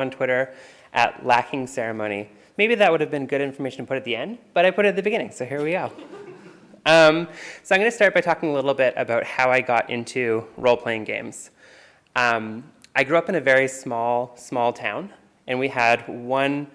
on Twitter at Lacking Ceremony. Maybe that would have been good information to put at the end, but I put it at the beginning, so here we go. So I'm going to start by talking a little bit about how I got into role-playing games. I grew up in a very small town, and we had one,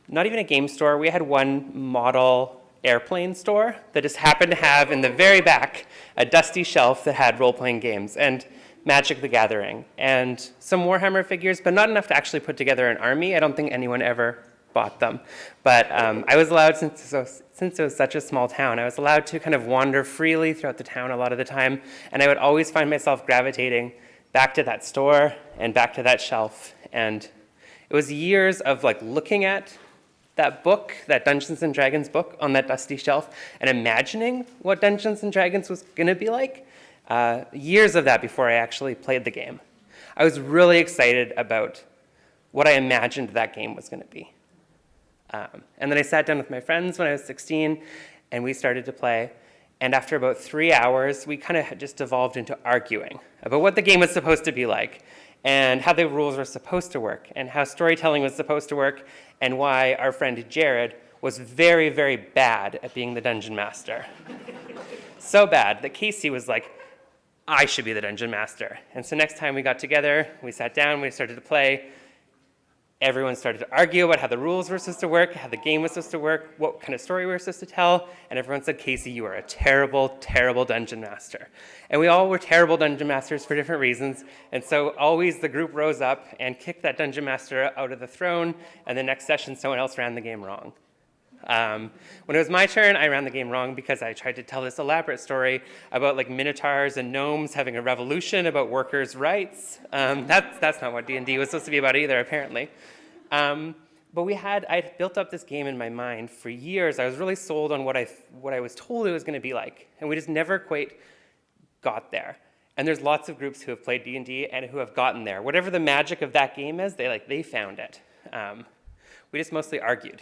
not even a game store, we had one model airplane store that just happened to have in the very back a dusty shelf that had role-playing games and Magic the Gathering and some Warhammer figures, but not enough to actually put together an army. I don't think anyone ever bought them. But I was allowed, since it was such a small town, I was allowed to kind of wander freely throughout the town a lot of the time, and I would always find myself gravitating back to that store and back to that shelf. And it was years of like looking at that book, that Dungeons & Dragons book on that dusty shelf, and imagining what Dungeons & Dragons was going to be like. Years of that before I actually played the game. I was really excited about what I imagined that game was going to be. And then I sat down with my friends when I was 16, and we started to play. And after about 3 hours, we kind of just evolved into arguing about what the game was supposed to be like, and how the rules were supposed to work, and how storytelling was supposed to work, and why our friend Jared was very, very bad at being the dungeon master. So bad that Casey was like, I should be the dungeon master. And so next time we got together, we sat down, we started to play. Everyone started to argue about how the rules were supposed to work, how the game was supposed to work, what kind of story we were supposed to tell. And everyone said, Casey, you are a terrible, terrible dungeon master. And we all were terrible dungeon masters for different reasons. And so always the group rose up and kicked that dungeon master out of the throne. And the next session, someone else ran the game wrong. When it was my turn, I ran the game wrong because I tried to tell this elaborate story about like minotaurs and gnomes having a revolution about workers' rights. That's not what D&D was supposed to be about either, apparently. But I built up this game in my mind for years. I was really sold on what I was told it was going to be like, and we just never quite got there. And there's lots of groups who have played D&D and who have gotten there. Whatever the magic of that game is, they found it. We just mostly argued.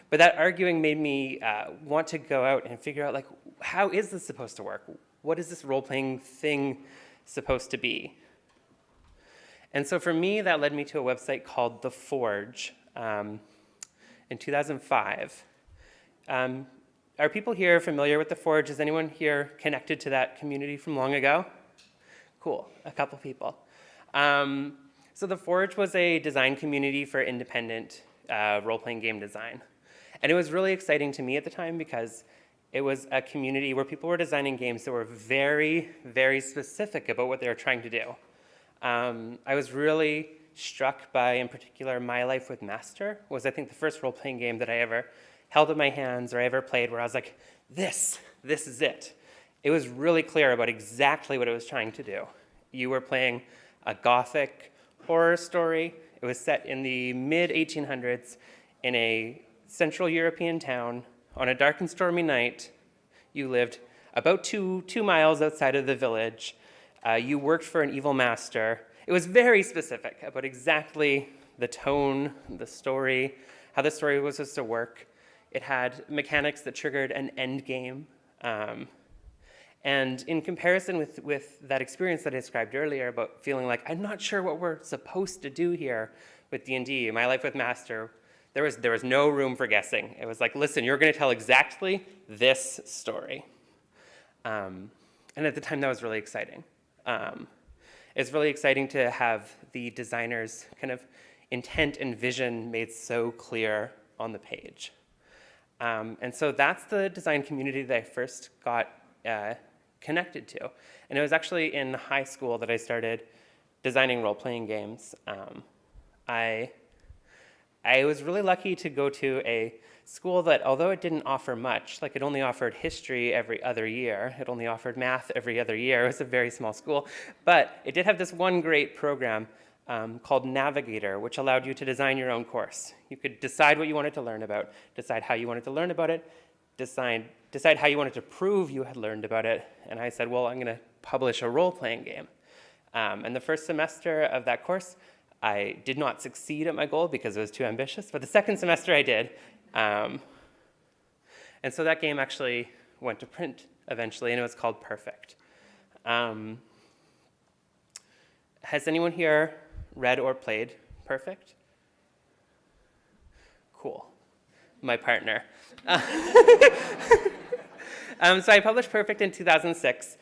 But that arguing made me want to go out and figure out, like, how is this supposed to work? What is this role-playing thing supposed to be? And so for me, that led me to a website called The Forge in 2005. Are people here familiar with The Forge? Is anyone here connected to that community from long ago? Cool, a couple people. So The Forge was a design community for independent role-playing game design. And it was really exciting to me at the time because it was a community where people were designing games that were very, very specific about what they were trying to do. I was really struck by, in particular, My Life with Master was, I think, the first role-playing game that I ever held in my hands or I ever played where I was like, this is it. It was really clear about exactly what it was trying to do. You were playing a gothic horror story. It was set in the mid-1800s in a Central European town. On a dark and stormy night, you lived about two miles outside of the village. You worked for an evil master. It was very specific about exactly the tone, the story, how the story was supposed to work. It had mechanics that triggered an end game. And in comparison with that experience that I described earlier about feeling like, I'm not sure what we're supposed to do here with D&D, My Life with Master, there was no room for guessing. It was like, listen, you're going to tell exactly this story. And at the time, that was really exciting. It's really exciting to have the designer's kind of intent and vision made so clear on the page. And so that's the design community that I first got connected to. And it was actually in high school that I started designing role-playing games. I was really lucky to go to a school that, although it didn't offer much, like it only offered history every other year, it only offered math every other year, it was a very small school, but it did have this one great program called Navigator, which allowed you to design your own course. You could decide what you wanted to learn about, decide how you wanted to learn about it, decide how you wanted to prove you had learned about it, and I said, well, I'm going to publish a role-playing game. And the first semester of that course, I did not succeed at my goal because it was too ambitious, but the second semester I did. And so that game actually went to print eventually, and it was called Perfect. Has anyone here read or played Perfect? Cool. My partner. So I published Perfect in 2006.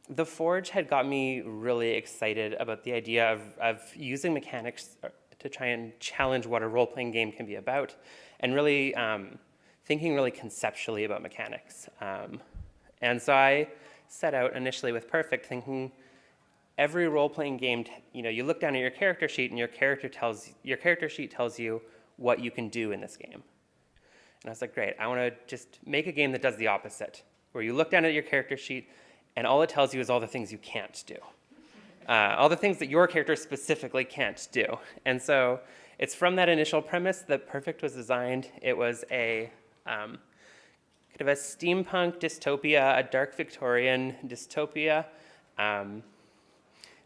The Forge had got me really excited about the idea of using mechanics to try and challenge what a role-playing game can be about, and really thinking really conceptually about mechanics. And so I set out initially with Perfect, thinking every role-playing game, you look down at your character sheet, and your character sheet tells you what you can do in this game. And I was like, great, I want to just make a game that does the opposite, where you look down at your character sheet, and all it tells you is all the things you can't do. All the things that your character specifically can't do. And so it's from that initial premise that Perfect was designed. It was a kind of a steampunk dystopia, a dark Victorian dystopia.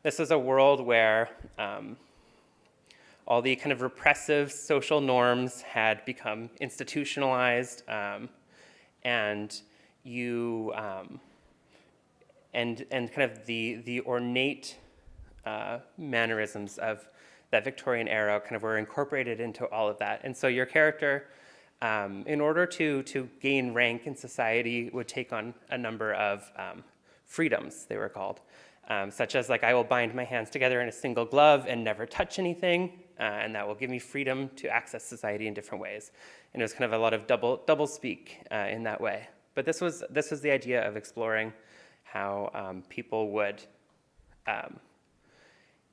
This was a world where all the kind of repressive social norms had become institutionalized, and you and kind of the ornate mannerisms of that Victorian era kind of were incorporated into all of that. And so your character, in order to gain rank in society, would take on a number of freedoms, they were called, such as like, I will bind my hands together in a single glove and never touch anything, and that will give me freedom to access society in different ways. And it was kind of a lot of double speak in that way. But this was the idea of exploring how people would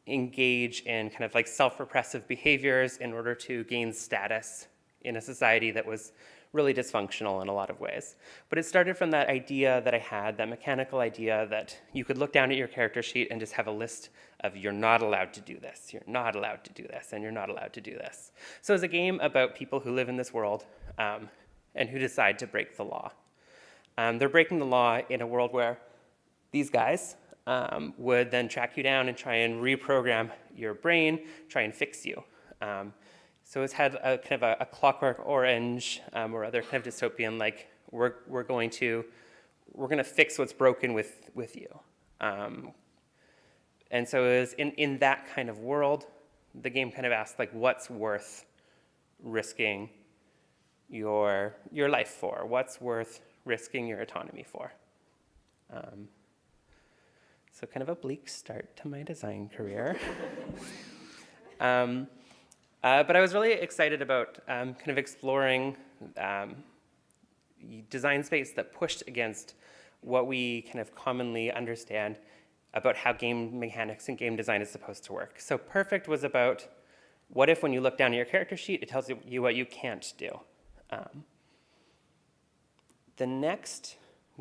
engage in kind of like self-repressive behaviors in order to gain status in a society that was really dysfunctional in a lot of ways. But it started from that idea that I had, that mechanical idea that you could look down at your character sheet and just have a list of you're not allowed to do this, you're not allowed to do this, and you're not allowed to do this. So it's a game about people who live in this world and who decide to break the law. They're breaking the law in a world where these guys would then track you down and try and reprogram your brain, try and fix you. So it's had a kind of a Clockwork Orange or other kind of dystopian, like we're going to fix what's broken with you. And so it was in that kind of world, the game kind of asked like, what's worth risking your life for? What's worth risking your autonomy for? So kind of a bleak start to my design career. But I was really excited about kind of exploring design space that pushed against what we kind of commonly understand about how game mechanics and game design is supposed to work. So Perfect was about, what if when you look down at your character sheet, it tells you what you can't do? The next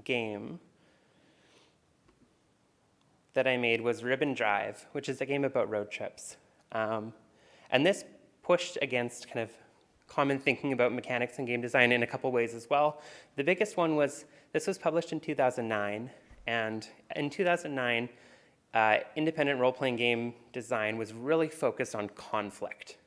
game that I made was Ribbon Drive, which is a game about road trips. And this pushed against kind of common thinking about mechanics and game design in a couple ways as well. The biggest one was, this was published in 2009, and in 2009, independent role-playing game design was really focused on conflict.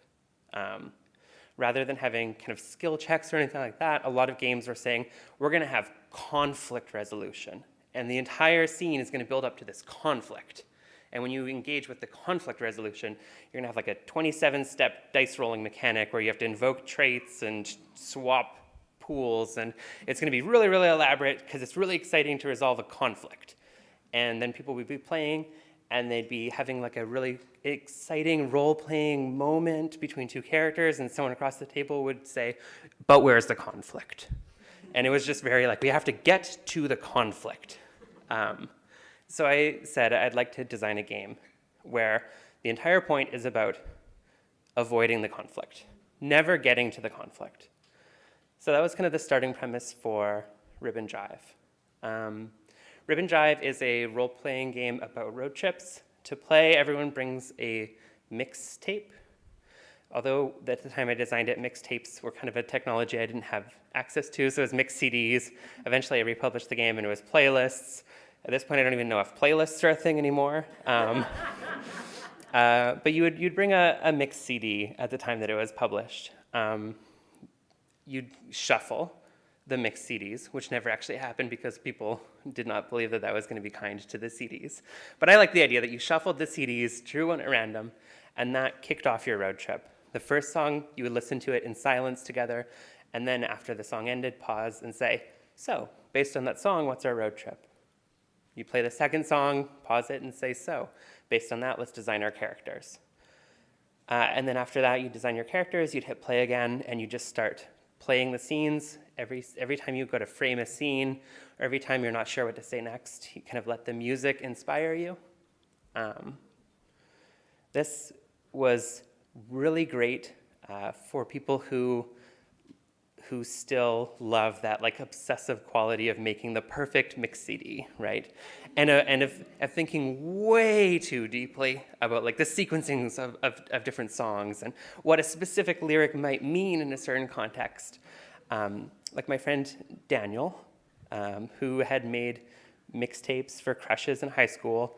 Rather than having kind of skill checks or anything like that, a lot of games were saying, we're gonna have conflict resolution, and the entire scene is gonna build up to this conflict. And when you engage with the conflict resolution, you're gonna have like a 27-step dice rolling mechanic where you have to invoke traits and swap pools, and it's gonna be really, really elaborate because it's really exciting to resolve a conflict. And then people would be playing, and they'd be having like a really exciting role-playing moment between two characters, and someone across the table would say, but where's the conflict? And it was just very like, we have to get to the conflict. So I said I'd like to design a game where the entire point is about avoiding the conflict, never getting to the conflict. So that was kind of the starting premise for Ribbon Drive. Ribbon Drive is a role-playing game about road trips. To play, everyone brings a mixtape. Although at the time I designed it, mixtapes were kind of a technology I didn't have access to, so it was mixed CDs. Eventually I republished the game and it was playlists. At this point, I don't even know if playlists are a thing anymore. But you'd bring a mixed CD at the time that it was published. You'd shuffle the mixed CDs, which never actually happened because people did not believe that that was going to be kind to the CDs. But I like the idea that you shuffled the CDs, drew one at random, And that kicked off your road trip. The first song, you would listen to it in silence together, and then after the song ended, pause and say, so, based on that song, what's our road trip? You play the second song, pause it, and say, so, based on that, let's design our characters. And then after that, you design your characters, you'd hit play again, and you just start playing the scenes. Every time you go to frame a scene, or every time you're not sure what to say next, you kind of let the music inspire you. This was really great for people who still love that like obsessive quality of making the perfect mix CD, right? And of thinking way too deeply about like the sequencings of different songs and what a specific lyric might mean in a certain context. Like my friend Daniel, who had made mixtapes for crushes in high school,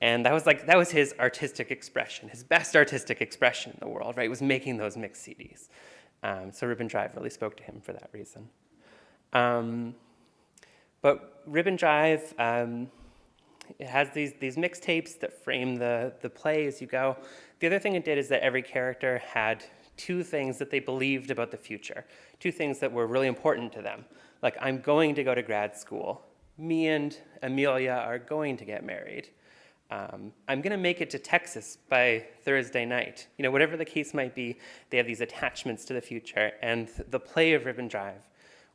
and that was his artistic expression, his best artistic expression in the world, right? Was making those mix CDs. So Ribbon Drive really spoke to him for that reason. But Ribbon Drive, it has these mixtapes that frame the play as you go. The other thing it did is that every character had two things that they believed about the future, two things that were really important to them. Like, I'm going to go to grad school. Me and Amelia are going to get married. I'm going to make it to Texas by Thursday night. You know, whatever the case might be, they have these attachments to the future. And the play of Ribbon Drive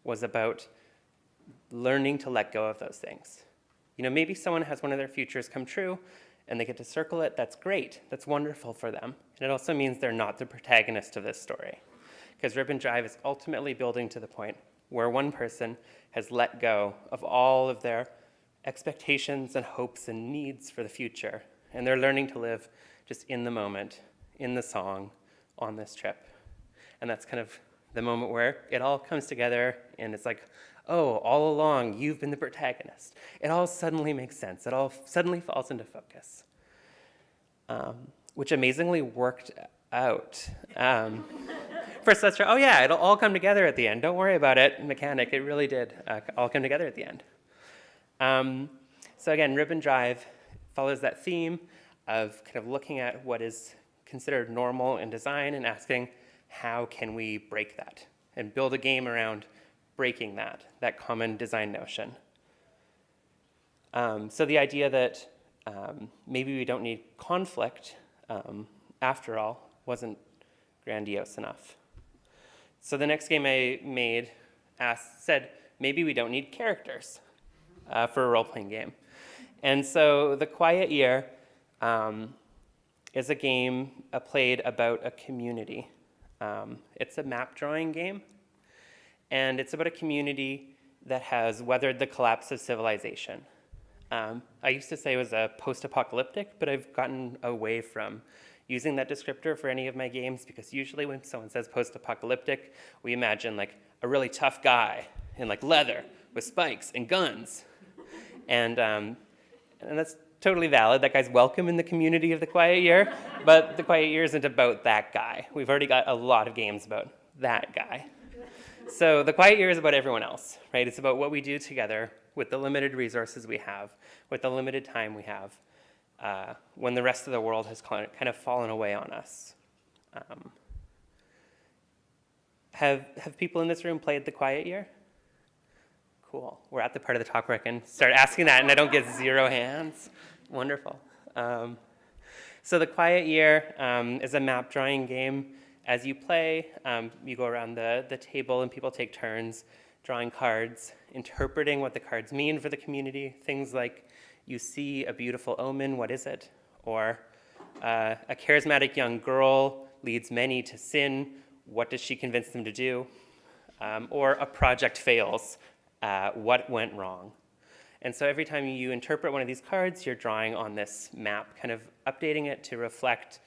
was about learning to let go of those things. You know, maybe someone has one of their futures come true and they get to circle it. That's great. That's wonderful for them. And it also means they're not the protagonist of this story. Because Ribbon Drive is ultimately building to the point where one person has let go of all of their expectations and hopes and needs for the future. And they're learning to live just in the moment, in the song, on this trip. And that's kind of the moment where it all comes together and it's like, oh, all along, you've been the protagonist. It all suddenly makes sense. It all suddenly falls into focus, which amazingly worked out. First semester, oh yeah, it'll all come together at the end. Don't worry about it, mechanic. It really did all come together at the end. So again, Ribbon Drive follows that theme of kind of looking at what is considered normal in design and asking, how can we break that? And build a game around breaking that common design notion. So the idea that maybe we don't need conflict, after all, wasn't grandiose enough. So the next game I made said, maybe we don't need characters for a role-playing game. And so The Quiet Year is a game played about a community. It's a map drawing game, and it's about a community that has weathered the collapse of civilization. I used to say it was a post-apocalyptic, but I've gotten away from using that descriptor for any of my games because usually when someone says post-apocalyptic, we imagine like a really tough guy in like leather with spikes and guns. And that's totally valid. That guy's welcome in the community of The Quiet Year, but The Quiet Year isn't about that guy. We've already got a lot of games about that guy. So The Quiet Year is about everyone else, right? It's about what we do together with the limited resources we have, with the limited time we have, when the rest of the world has kind of fallen away on us. Have people in this room played The Quiet Year? Cool. We're at the part of the talk where I can start asking that and I don't get 0 hands. Wonderful. So The Quiet Year is a map drawing game. As you play, you go around the table and people take turns drawing cards, interpreting what the cards mean for the community. Things like, you see a beautiful omen, what is it? Or a charismatic young girl leads many to sin, what does she convince them to do? Or a project fails, what went wrong? And so every time you interpret one of these cards, you're drawing on this map, kind of updating it to reflect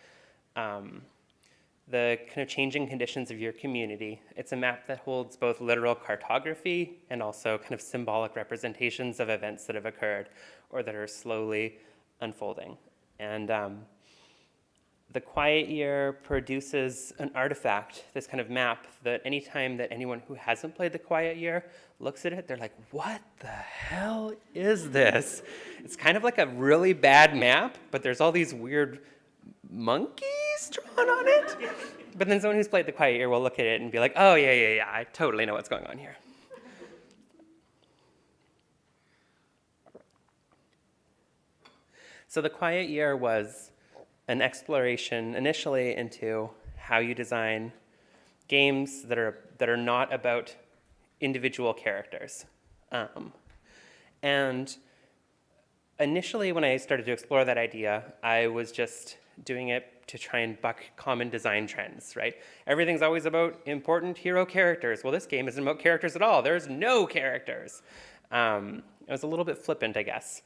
the kind of changing conditions of your community. It's a map that holds both literal cartography and also kind of symbolic representations of events that have occurred or that are slowly unfolding. And The Quiet Year produces an artifact, this kind of map, that anytime that anyone who hasn't played The Quiet Year looks at it, they're like, what the hell is this? It's kind of like a really bad map, but there's all these weird monkeys face drawn on it. But then someone who's played The Quiet Year will look at it and be like, oh, yeah, I totally know what's going on here. So The Quiet Year was an exploration initially into how you design games that are not about individual characters. And initially, when I started to explore that idea, I was just doing it to try and buck common design trends, right? Everything's always about important hero characters. Well, this game isn't about characters at all. There's no characters. It was a little bit flippant, I guess.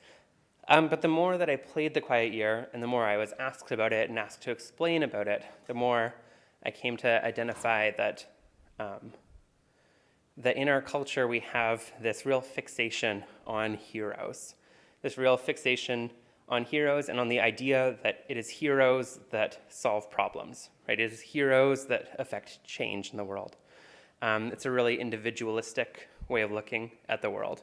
But the more that I played The Quiet Year, and the more I was asked about it and asked to explain about it, the more I came to identify that in our culture we have this real fixation on heroes. This real fixation on heroes and on the idea that it is heroes that solve problems, right? It is heroes that affect change in the world. It's a really individualistic way of looking at the world.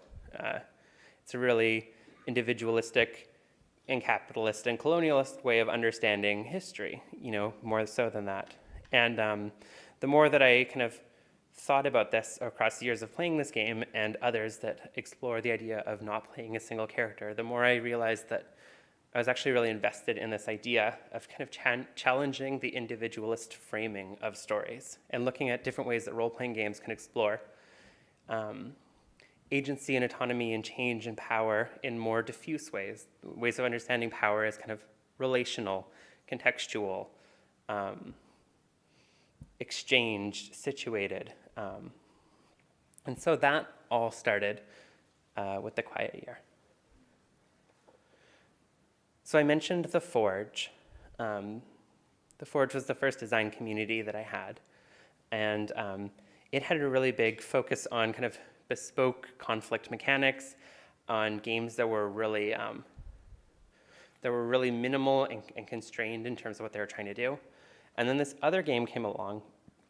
It's a really individualistic and capitalist and colonialist way of understanding history, more so than that. And the more that I kind of thought about this across the years of playing this game and others that explore the idea of not playing a single character, the more I realized that I was actually really invested in this idea of kind of challenging the individualist framing of stories and looking at different ways that role-playing games can explore agency and autonomy and change and power in more diffuse ways of understanding power as kind of relational, contextual, exchanged, situated. And so that all started with The Quiet Year. So I mentioned The Forge. The Forge was the first design community that I had. And it had a really big focus on kind of bespoke conflict mechanics, on games that were really minimal and constrained in terms of what they were trying to do. And then this other game came along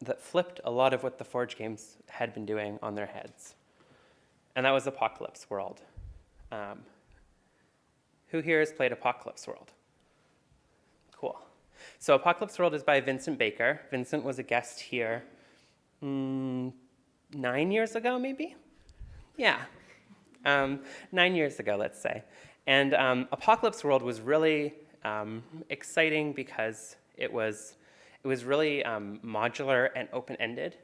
that flipped a lot of what the Forge games had been doing on their heads. And that was Apocalypse World. Who here has played Apocalypse World? Cool. So Apocalypse World is by Vincent Baker. Vincent was a guest here 9 years ago, maybe? Yeah. 9 years ago, let's say. And Apocalypse World was really exciting because it was really modular and open-ended.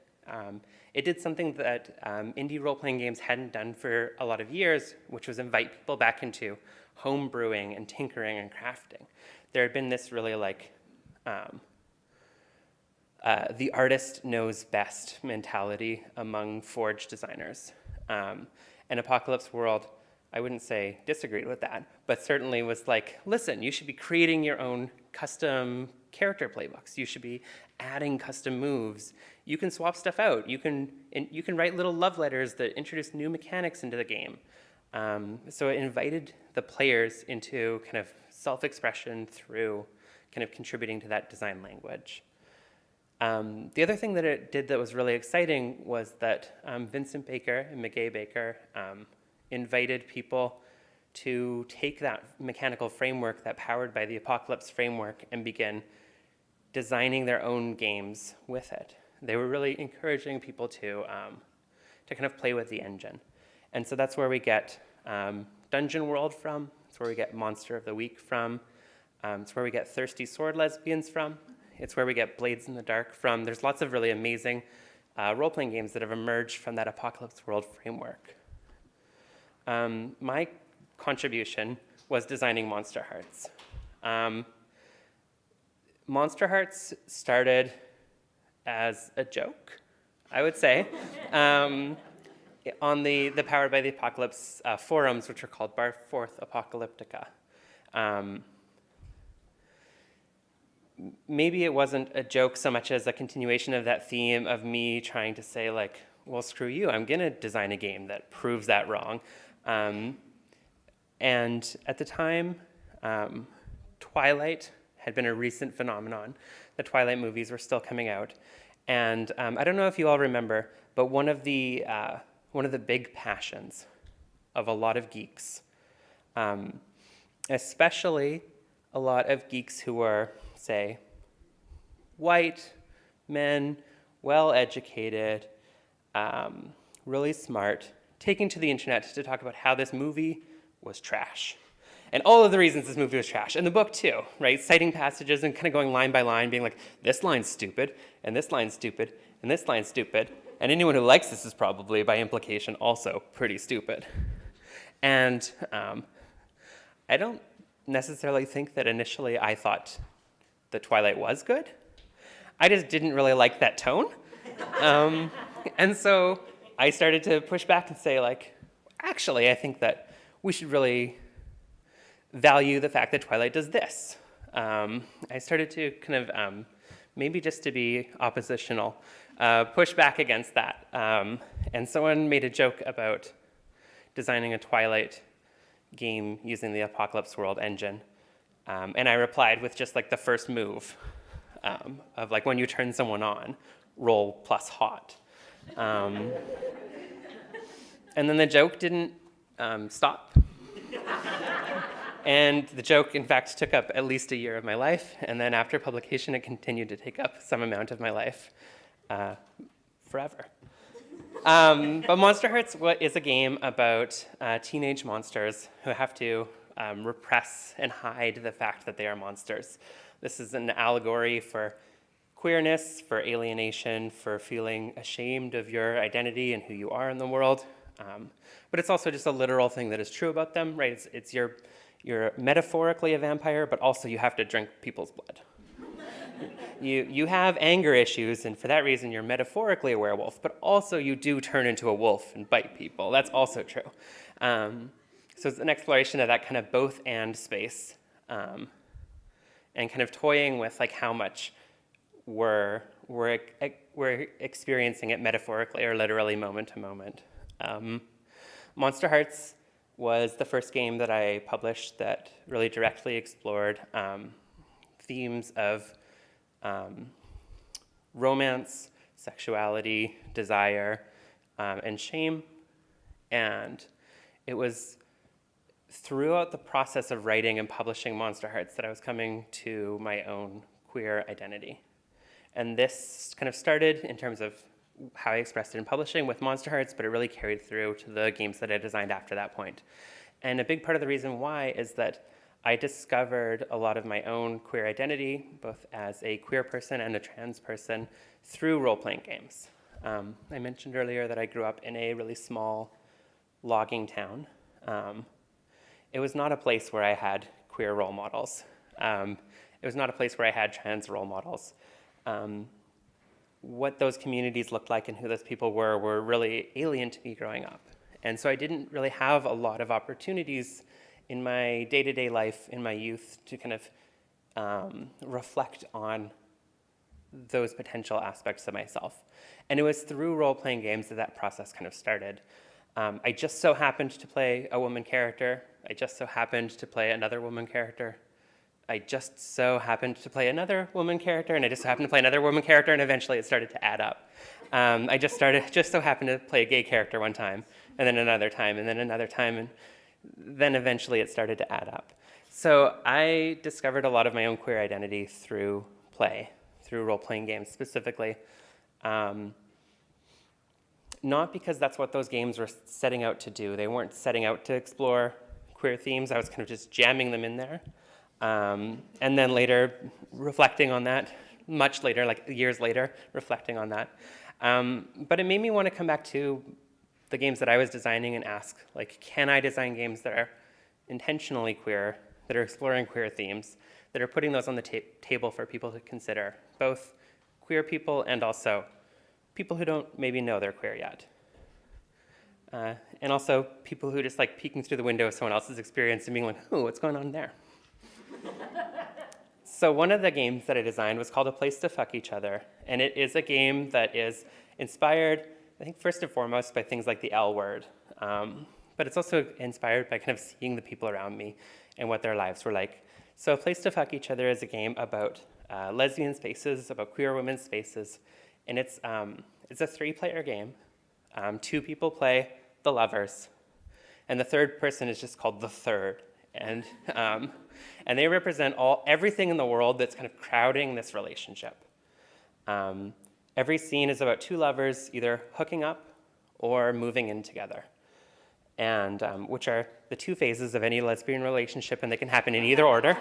It did something that indie role-playing games hadn't done for a lot of years, which was invite people back into home brewing and tinkering and crafting. There had been this really the artist knows best mentality among Forge designers. And Apocalypse World, I wouldn't say disagreed with that, but certainly was like, listen, you should be creating your own custom character playbooks. You should be adding custom moves. You can swap stuff out. You can write little love letters that introduce new mechanics into the game. So it invited the players into kind of self-expression through kind of contributing to that design language. The other thing that it did that was really exciting was that Vincent Baker and Maggie Baker invited people to take that mechanical framework, that powered by the Apocalypse framework, and begin designing their own games with it. They were really encouraging people to kind of play with the engine. And so that's where we get Dungeon World from. It's where we get Monster of the Week from. It's where we get Thirsty Sword Lesbians from. It's where we get Blades in the Dark from. There's lots of really amazing role-playing games that have emerged from that Apocalypse World framework. My contribution was designing Monsterhearts. Monsterhearts started as a joke, I would say, on the Powered by the Apocalypse forums, which are called Barforth Apocalyptica. Maybe it wasn't a joke so much as a continuation of that theme of me trying to say, like, well, screw you, I'm going to design a game that proves that wrong. And at the time, Twilight had been a recent phenomenon. The Twilight movies were still coming out. And I don't know if you all remember, but one of the big passions of a lot of geeks, especially a lot of geeks who were, say, white men, well-educated, really smart, taking to the internet to talk about how this movie was trash. And all of the reasons this movie was trash. And the book too, right? Citing passages and kind of going line by line, being like, this line's stupid, and this line's stupid, and this line's stupid. And anyone who likes this is probably, by implication, also pretty stupid. And I don't necessarily think that initially I thought that Twilight was good. I just didn't really like that tone. And so I started to push back and say, like, actually, I think that we should really value the fact that Twilight does this. I started to kind of, maybe just to be oppositional, push back against that. And someone made a joke about designing a Twilight game using the Apocalypse World engine. And I replied with just like the first move of like when you turn someone on, roll plus hot. And then the joke didn't stop. And the joke, in fact, took up at least a year of my life. And then after publication, it continued to take up some amount of my life forever. But Monsterhearts is a game about teenage monsters who have to repress and hide the fact that they are monsters. This is an allegory for queerness, for alienation, for feeling ashamed of your identity and who you are in the world. But it's also just a literal thing that is true about them, right? It's you're metaphorically a vampire, but also you have to drink people's blood. You have anger issues, and for that reason you're metaphorically a werewolf, but also you do turn into a wolf and bite people. That's also true. So it's an exploration of that kind of both and space, and kind of toying with like how much we're experiencing it metaphorically or literally moment to moment. Monsterhearts was the first game that I published that really directly explored themes of romance, sexuality, desire, and shame. And it was throughout the process of writing and publishing Monsterhearts that I was coming to my own queer identity. And this kind of started in terms of how I expressed it in publishing with Monsterhearts, but it really carried through to the games that I designed after that point. And a big part of the reason why is that I discovered a lot of my own queer identity, both as a queer person and a trans person, through role-playing games. I mentioned earlier that I grew up in a really small logging town. It was not a place where I had queer role models. It was not a place where I had trans role models. What those communities looked like and who those people were really alien to me growing up. And so I didn't really have a lot of opportunities in my day-to-day life, in my youth, to kind of reflect on those potential aspects of myself. And it was through role-playing games that that process kind of started. I just so happened to play a woman character. I just so happened to play another woman character. I just so happened to play another woman character, and I just so happened to play another woman character, and eventually it started to add up. I just so happened to play a gay character one time, and then another time, and then another time, and then eventually it started to add up. So I discovered a lot of my own queer identity through play, through role-playing games specifically. Not because that's what those games were setting out to do. They weren't setting out to explore queer themes. I was kind of just jamming them in there. And then later, reflecting on that, much later, like years later, reflecting on that. But it made me want to come back to the games that I was designing and ask, like, can I design games that are intentionally queer, that are exploring queer themes, that are putting those on the table for people to consider, both queer people and also people who don't maybe know they're queer yet. And also people who just like peeking through the window of someone else's experience and being like, ooh, what's going on there? So one of the games that I designed was called A Place to Fuck Each Other. And it is a game that is inspired, I think first and foremost, by things like the L word. But it's also inspired by kind of seeing the people around me and what their lives were like. So A Place to Fuck Each Other is a game about lesbian spaces, about queer women's spaces. And it's a 3-player game. 2 people play the lovers. And the third person is just called the third. And they represent everything in the world that's kind of crowding this relationship. Every scene is about two lovers either hooking up or moving in together, and which are the two phases of any lesbian relationship, and they can happen in either order.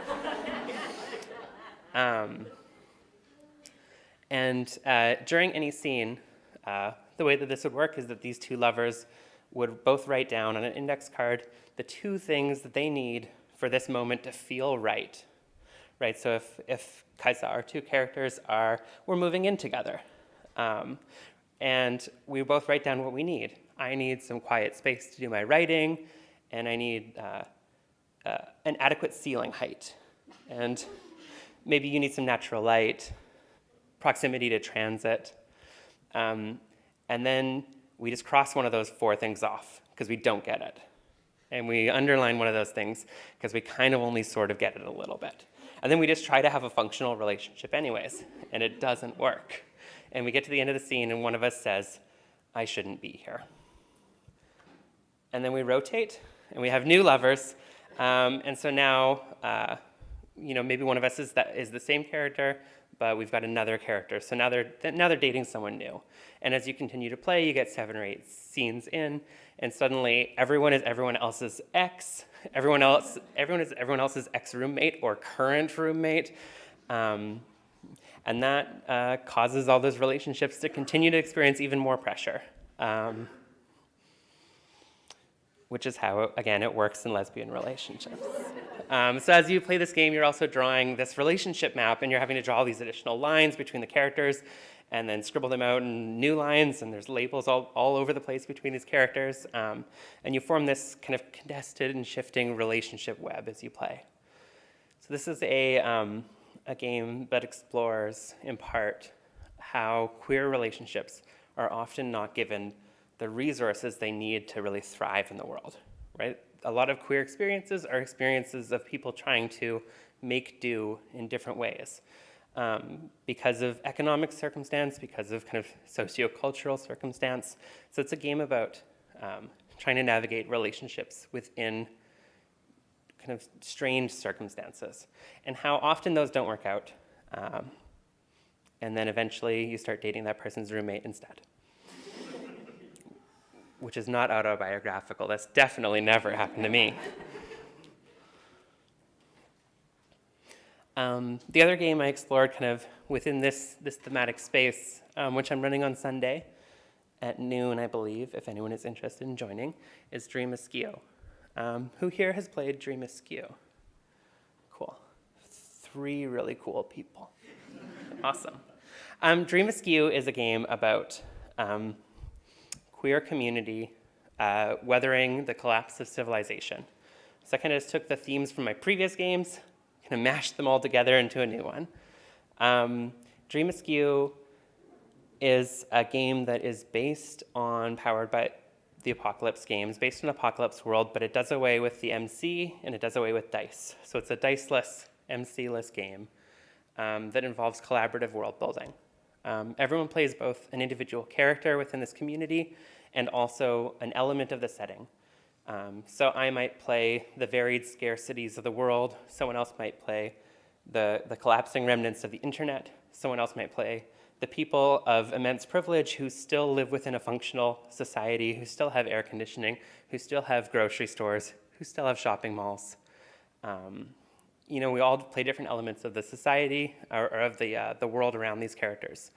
During any scene, the way that this would work is that these two lovers would both write down on an index card the two things that they need for this moment to feel right. Right, so if Kaisa, our two characters, we're moving in together, and we both write down what we need. I need some quiet space to do my writing, and I need an adequate ceiling height. And maybe you need some natural light, proximity to transit. And then we just cross one of those four things off because we don't get it. And we underline one of those things because we kind of only sort of get it a little bit. And then we just try to have a functional relationship anyways, and it doesn't work. And we get to the end of the scene, and one of us says, I shouldn't be here. And then we rotate, and we have new lovers. And so now, maybe one of us is the same character, but we've got another character. So now they're dating someone new. And as you continue to play, you get 7 or 8 scenes in, and suddenly everyone is everyone else's ex. Everyone is everyone else's ex-roommate or current roommate. And that causes all those relationships to continue to experience even more pressure. Which is how, again, it works in lesbian relationships. So as you play this game, you're also drawing this relationship map, and you're having to draw these additional lines between the characters and then scribble them out in new lines, and there's labels all over the place between these characters. And you form this kind of contested and shifting relationship web as you play. So this is a game that explores, in part, how queer relationships are often not given the resources they need to really thrive in the world, right? A lot of queer experiences are experiences of people trying to make do in different ways because of economic circumstance, because of kind of sociocultural circumstance. So it's a game about trying to navigate relationships within kind of strange circumstances and how often those don't work out. And then eventually you start dating that person's roommate instead. Which is not autobiographical. That's definitely never happened to me. The other game I explored kind of within this thematic space, which I'm running on Sunday at noon, I believe, if anyone is interested in joining, is Dream Askew. Who here has played Dream Askew? Cool. 3 really cool people. Awesome. Dream Askew is a game about queer community weathering the collapse of civilization. So I kind of just took the themes from my previous games, kind of mashed them all together into a new one. Dream Askew is a game that is powered by the Apocalypse games, based on Apocalypse World, but it does away with the MC and it does away with dice. So it's a diceless, MC-less game that involves collaborative world building. Everyone plays both an individual character within this community and also an element of the setting. So I might play the varied scarcities of the world. Someone else might play the collapsing remnants of the internet. Someone else might play the people of immense privilege who still live within a functional society, who still have air conditioning, who still have grocery stores, who still have shopping malls. We all play different elements of the society or of the world around these characters.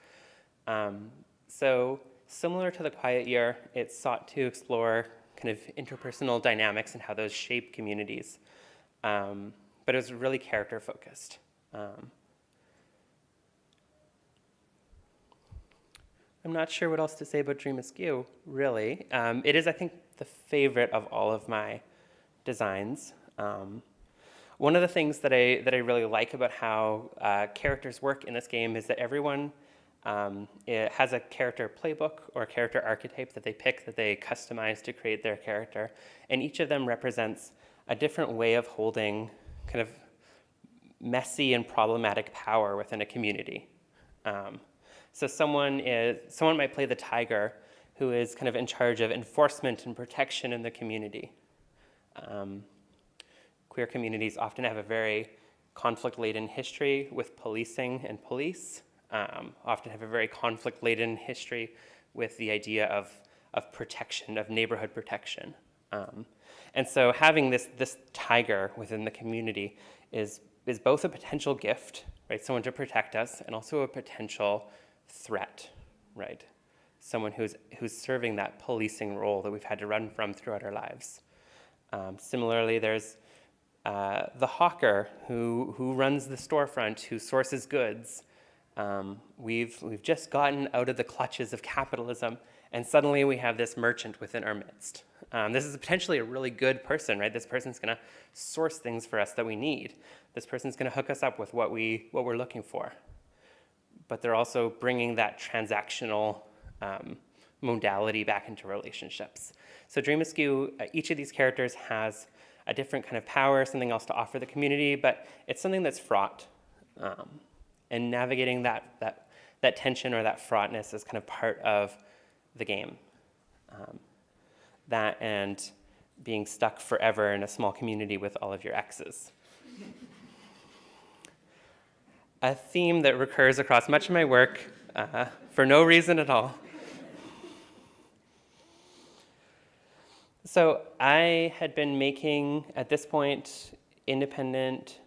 So similar to The Quiet Year, it sought to explore kind of interpersonal dynamics and how those shape communities. But it was really character-focused. I'm not sure what else to say about Dream Askew, really. It is, I think, the favorite of all of my designs. One of the things that I really like about how characters work in this game is that everyone has a character playbook or a character archetype that they pick, that they customize to create their character. And each of them represents a different way of holding kind of messy and problematic power within a community. So someone might play the tiger, who is kind of in charge of enforcement and protection in the community. Queer communities often have a very conflict-laden history with policing and police. often have a very conflict-laden history with the idea of protection, of neighborhood protection. And so having this tiger within the community is both a potential gift, right? Someone to protect us, and also a potential threat, right? Someone who's serving that policing role that we've had to run from throughout our lives. Similarly, there's the hawker who runs the storefront, who sources goods. We've just gotten out of the clutches of capitalism, and suddenly we have this merchant within our midst. This is potentially a really good person, right? This person's going to source things for us that we need. This person's going to hook us up with what we're looking for. But they're also bringing that transactional modality back into relationships. So Dream Askew, each of these characters has a different kind of power, something else to offer the community, but it's something that's fraught. And navigating that tension or that fraughtness is kind of part of the game. That and being stuck forever in a small community with all of your exes. A theme that recurs across much of my work for no reason at all. So I had been making, at this point, independent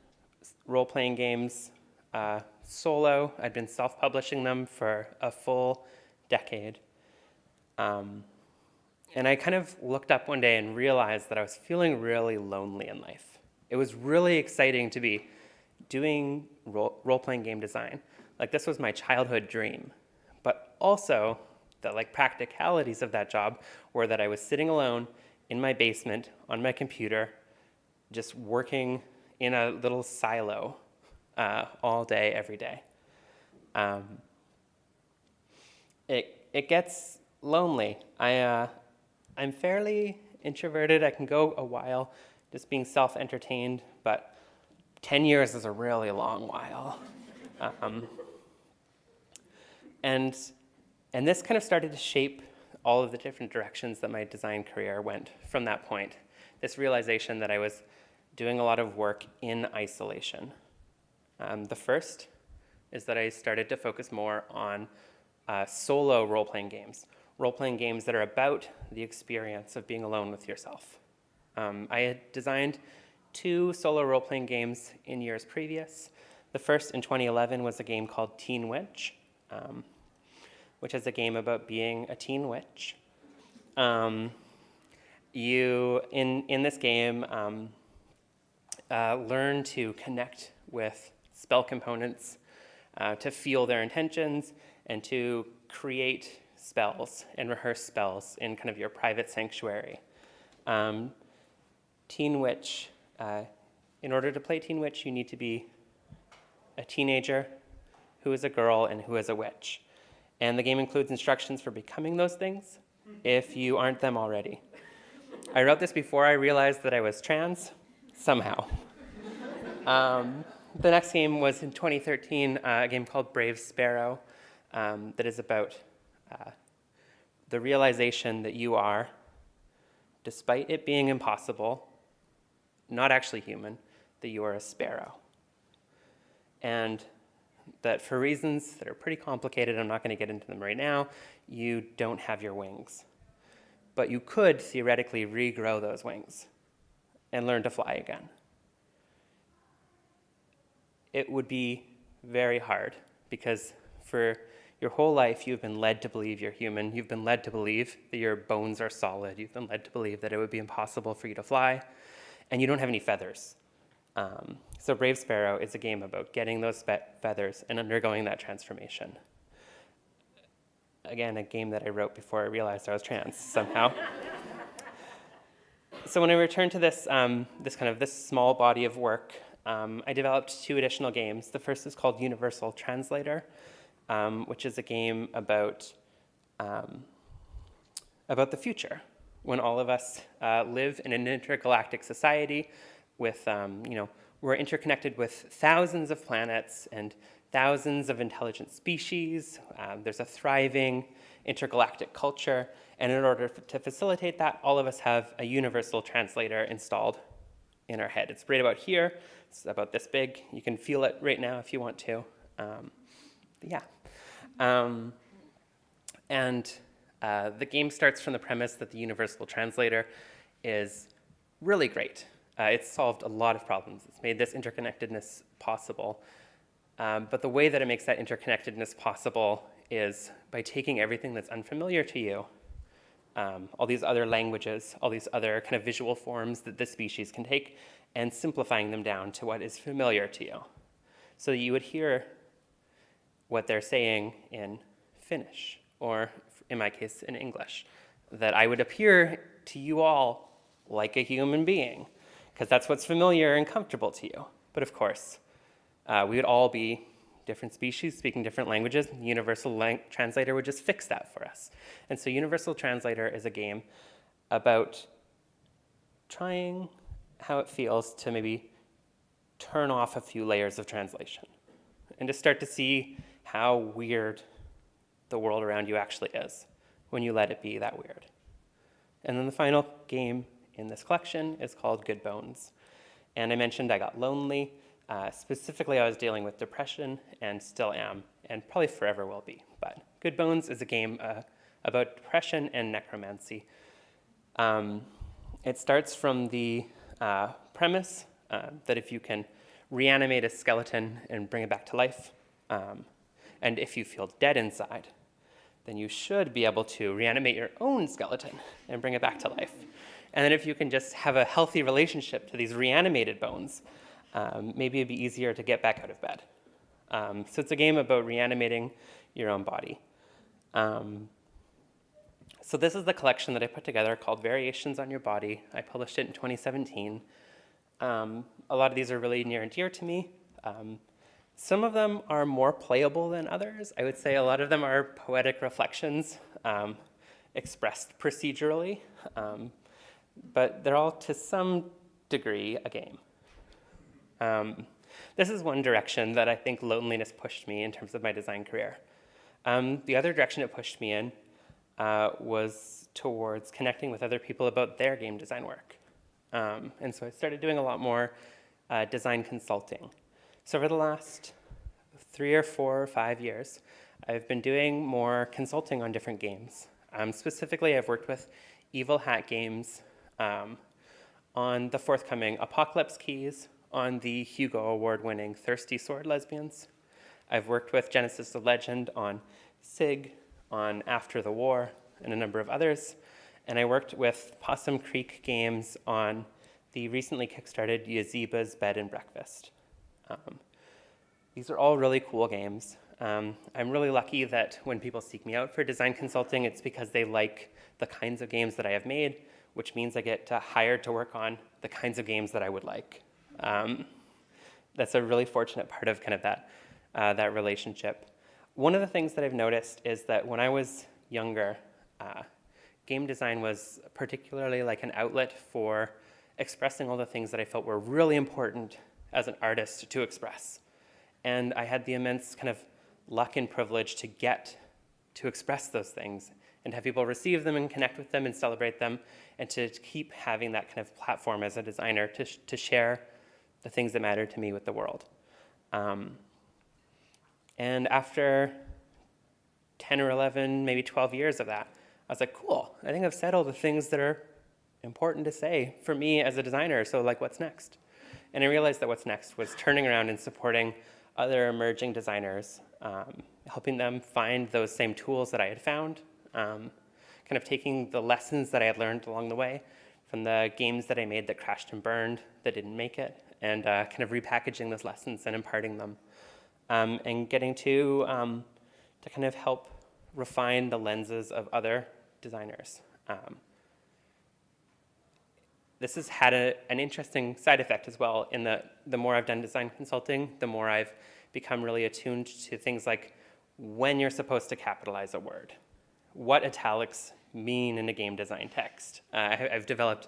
role-playing games solo. I'd been self-publishing them for a full decade. And I kind of looked up one day and realized that I was feeling really lonely in life. It was really exciting to be doing role-playing game design. Like, this was my childhood dream. But also, the practicalities of that job were that I was sitting alone in my basement on my computer, just working in a little silo all day, every day. It gets lonely. I'm fairly introverted. I can go a while just being self-entertained, but 10 years is a really long while. And this kind of started to shape all of the different directions that my design career went from that point. This realization that I was doing a lot of work in isolation. The first is that I started to focus more on solo role-playing games that are about the experience of being alone with yourself. I had designed 2 solo role-playing games in years previous. The first in 2011 was a game called Teen Witch, which is a game about being a teen witch. You, in this game, learn to connect with spell components, to feel their intentions, and to create spells and rehearse spells in kind of your private sanctuary. Teen Witch, in order to play Teen Witch, you need to be a teenager who is a girl and who is a witch. And the game includes instructions for becoming those things if you aren't them already. I wrote this before I realized that I was trans, somehow. The next game was in 2013, a game called Brave Sparrow, that is about the realization that you are, despite it being impossible, not actually human, that you are a sparrow. And that for reasons that are pretty complicated, I'm not going to get into them right now, you don't have your wings. But you could theoretically regrow those wings and learn to fly again. It would be very hard because for your whole life you've been led to believe you're human. You've been led to believe that your bones are solid. You've been led to believe that it would be impossible for you to fly, and you don't have any feathers. So Brave Sparrow is a game about getting those feathers and undergoing that transformation. Again, a game that I wrote before I realized I was trans somehow. So when I returned to this small body of work, I developed 2 additional games. The first is called Universal Translator, which is a game about the future, when all of us live in an intergalactic society with, we're interconnected with thousands of planets and thousands of intelligent species. There's a thriving intergalactic culture, and in order to facilitate that, all of us have a universal translator installed in our head. It's right about here. It's about this big. You can feel it right now if you want to. yeah. Um, and the game starts from the premise that the Universal Translator is really great. It's solved a lot of problems. It's made this interconnectedness possible. But the way that it makes that interconnectedness possible is by taking everything that's unfamiliar to you, all these other languages, all these other kind of visual forms that this species can take, and simplifying them down to what is familiar to you. So that you would hear what they're saying in Finnish, or in my case, in English. That I would appear to you all like a human being, because that's what's familiar and comfortable to you. But of course, we would all be different species speaking different languages. The Universal Translator would just fix that for us. And so Universal Translator is a game about trying how it feels to maybe turn off a few layers of translation and to start to see how weird the world around you actually is when you let it be that weird. And then the final game in this collection is called Good Bones. And I mentioned I got lonely. Specifically, I was dealing with depression and still am, and probably forever will be. But Good Bones is a game about depression and necromancy. It starts from the premise that if you can reanimate a skeleton and bring it back to life, and if you feel dead inside, then you should be able to reanimate your own skeleton and bring it back to life. And then if you can just have a healthy relationship to these reanimated bones, maybe it'd be easier to get back out of bed. So it's a game about reanimating your own body. So this is the collection that I put together called Variations on Your Body. I published it in 2017. A lot of these are really near and dear to me. Some of them are more playable than others. I would say a lot of them are poetic reflections expressed procedurally, but they're all to some degree a game. This is one direction that I think loneliness pushed me in terms of my design career. The other direction it pushed me in was towards connecting with other people about their game design work. And so I started doing a lot more design consulting. So over the last 3 or 4 or 5 years, I've been doing more consulting on different games. Specifically, I've worked with Evil Hat Games on the forthcoming Apocalypse Keys, on the Hugo Award-winning Thirsty Sword Lesbians. I've worked with Genesis of Legend on SIG, on After the War, and a number of others. And I worked with Possum Creek Games on the recently kickstarted Yaziba's Bed and Breakfast. These are all really cool games. I'm really lucky that when people seek me out for design consulting, it's because they like the kinds of games that I have made, which means I get hired to work on the kinds of games that I would like. That's a really fortunate part of kind of that relationship. One of the things that I've noticed is that when I was younger, game design was particularly like an outlet for expressing all the things that I felt were really important as an artist to express. And I had the immense kind of luck and privilege to get to express those things and have people receive them and connect with them and celebrate them, and to keep having that kind of platform as a designer to share the things that matter to me with the world. And after 10 or 11, maybe 12 years of that, I was like, cool, I think I've said all the things that are important to say for me as a designer, so like what's next? And I realized that what's next was turning around and supporting other emerging designers, helping them find those same tools that I had found, kind of taking the lessons that I had learned along the way from the games that I made that crashed and burned, that didn't make it, and kind of repackaging those lessons and imparting them, and getting to kind of help refine the lenses of other designers. This has had an interesting side effect as well, in that the more I've done design consulting, the more I've become really attuned to things like when you're supposed to capitalize a word, what italics mean in a game design text. I've developed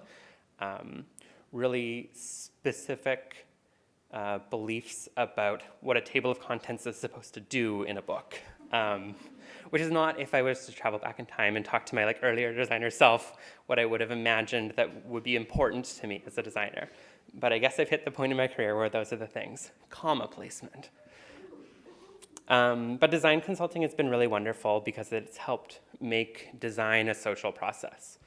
really specific beliefs about what a table of contents is supposed to do in a book, which is not, if I was to travel back in time and talk to my earlier designer self, what I would have imagined that would be important to me as a designer. But I guess I've hit the point in my career where those are the things. Comma placement. But design consulting has been really wonderful because it's helped make design a social process,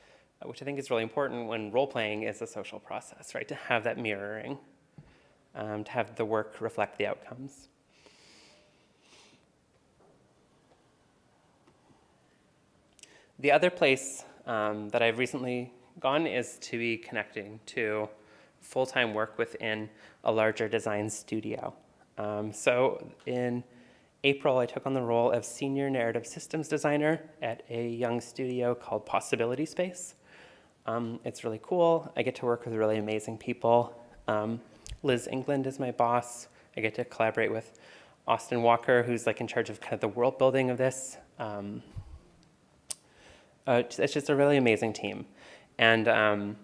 which I think is really important when role-playing is a social process, right? To have that mirroring, to have the work reflect the outcomes. The other place that I've recently gone is to be connecting to full-time work within a larger design studio. So in April, I took on the role of senior narrative systems designer at a young studio called Possibility Space. It's really cool. I get to work with really amazing people. Liz England is my boss. I get to collaborate with Austin Walker, who's like in charge of kind of the world building of this. It's just a really amazing team. And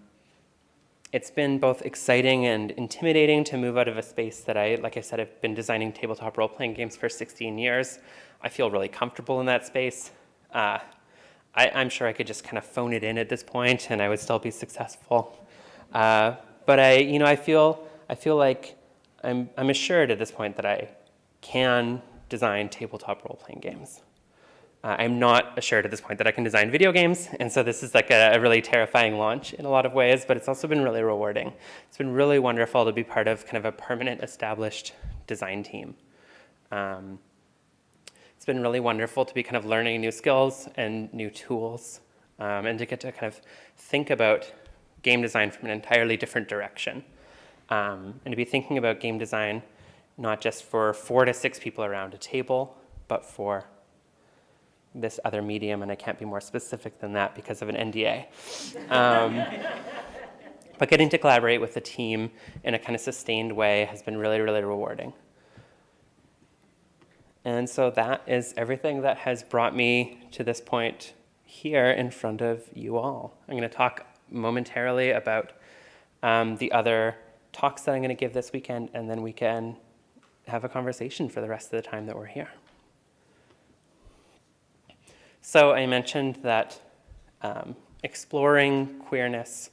it's been both exciting and intimidating to move out of a space that like I said, I've been designing tabletop role-playing games for 16 years. I feel really comfortable in that space. I'm sure I could just kind of phone it in at this point and I would still be successful. But I feel like I'm assured at this point that I can design tabletop role-playing games. I'm not assured at this point that I can design video games, and so this is like a really terrifying launch in a lot of ways, but it's also been really rewarding. It's been really wonderful to be part of kind of a permanent established design team. It's been really wonderful to be kind of learning new skills and new tools, and to get to kind of think about game design from an entirely different direction. And to be thinking about game design not just for 4 to 6 people around a table, but for this other medium, and I can't be more specific than that because of an NDA. But getting to collaborate with the team in a kind of sustained way has been really, really rewarding. And so that is everything that has brought me to this point here in front of you all. I'm going to talk momentarily about the other talks that I'm going to give this weekend, and then we can have a conversation for the rest of the time that we're here. So I mentioned that exploring queerness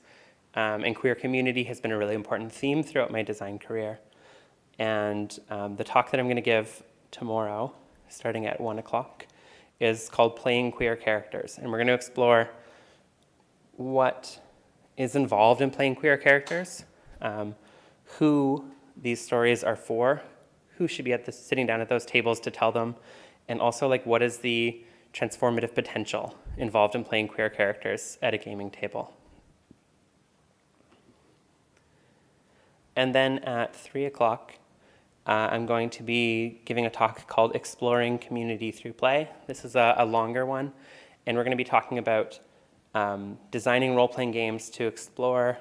and queer community has been a really important theme throughout my design career. And the talk that I'm going to give tomorrow, starting at 1 o'clock, is called Playing Queer Characters. And we're going to explore what is involved in playing queer characters, who these stories are for, who should be sitting down at those tables to tell them, and also like what is the transformative potential involved in playing queer characters at a gaming table. And then at 3 o'clock, I'm going to be giving a talk called Exploring Community Through Play. This is a longer one, and we're going to be talking about designing role-playing games to explore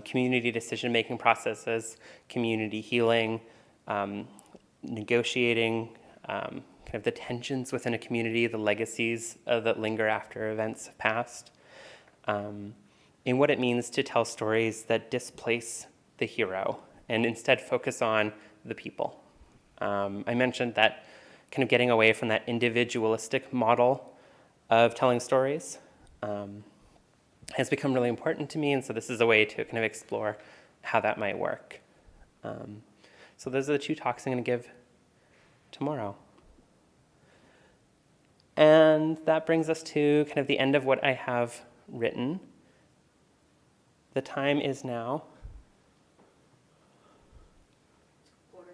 community decision-making processes, community healing, negotiating kind of the tensions within a community, the legacies that linger after events have passed, and what it means to tell stories that displace the hero and instead focus on the people. I mentioned that kind of getting away from that individualistic model of telling stories has become really important to me, and so this is a way to kind of explore how that might work. So those are the 2 talks I'm going to give tomorrow. And that brings us to kind of the end of what I have written. The time is now 6:45,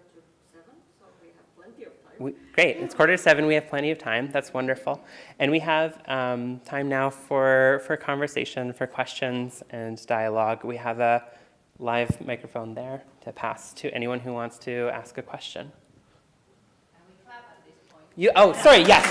so we have plenty of time. Great, it's 6:45, we have plenty of time. That's wonderful. And we have time now for conversation, for questions and dialogue. We have a live microphone there to pass to anyone who wants to ask a question. Can we clap at this point? Oh, sorry, yes.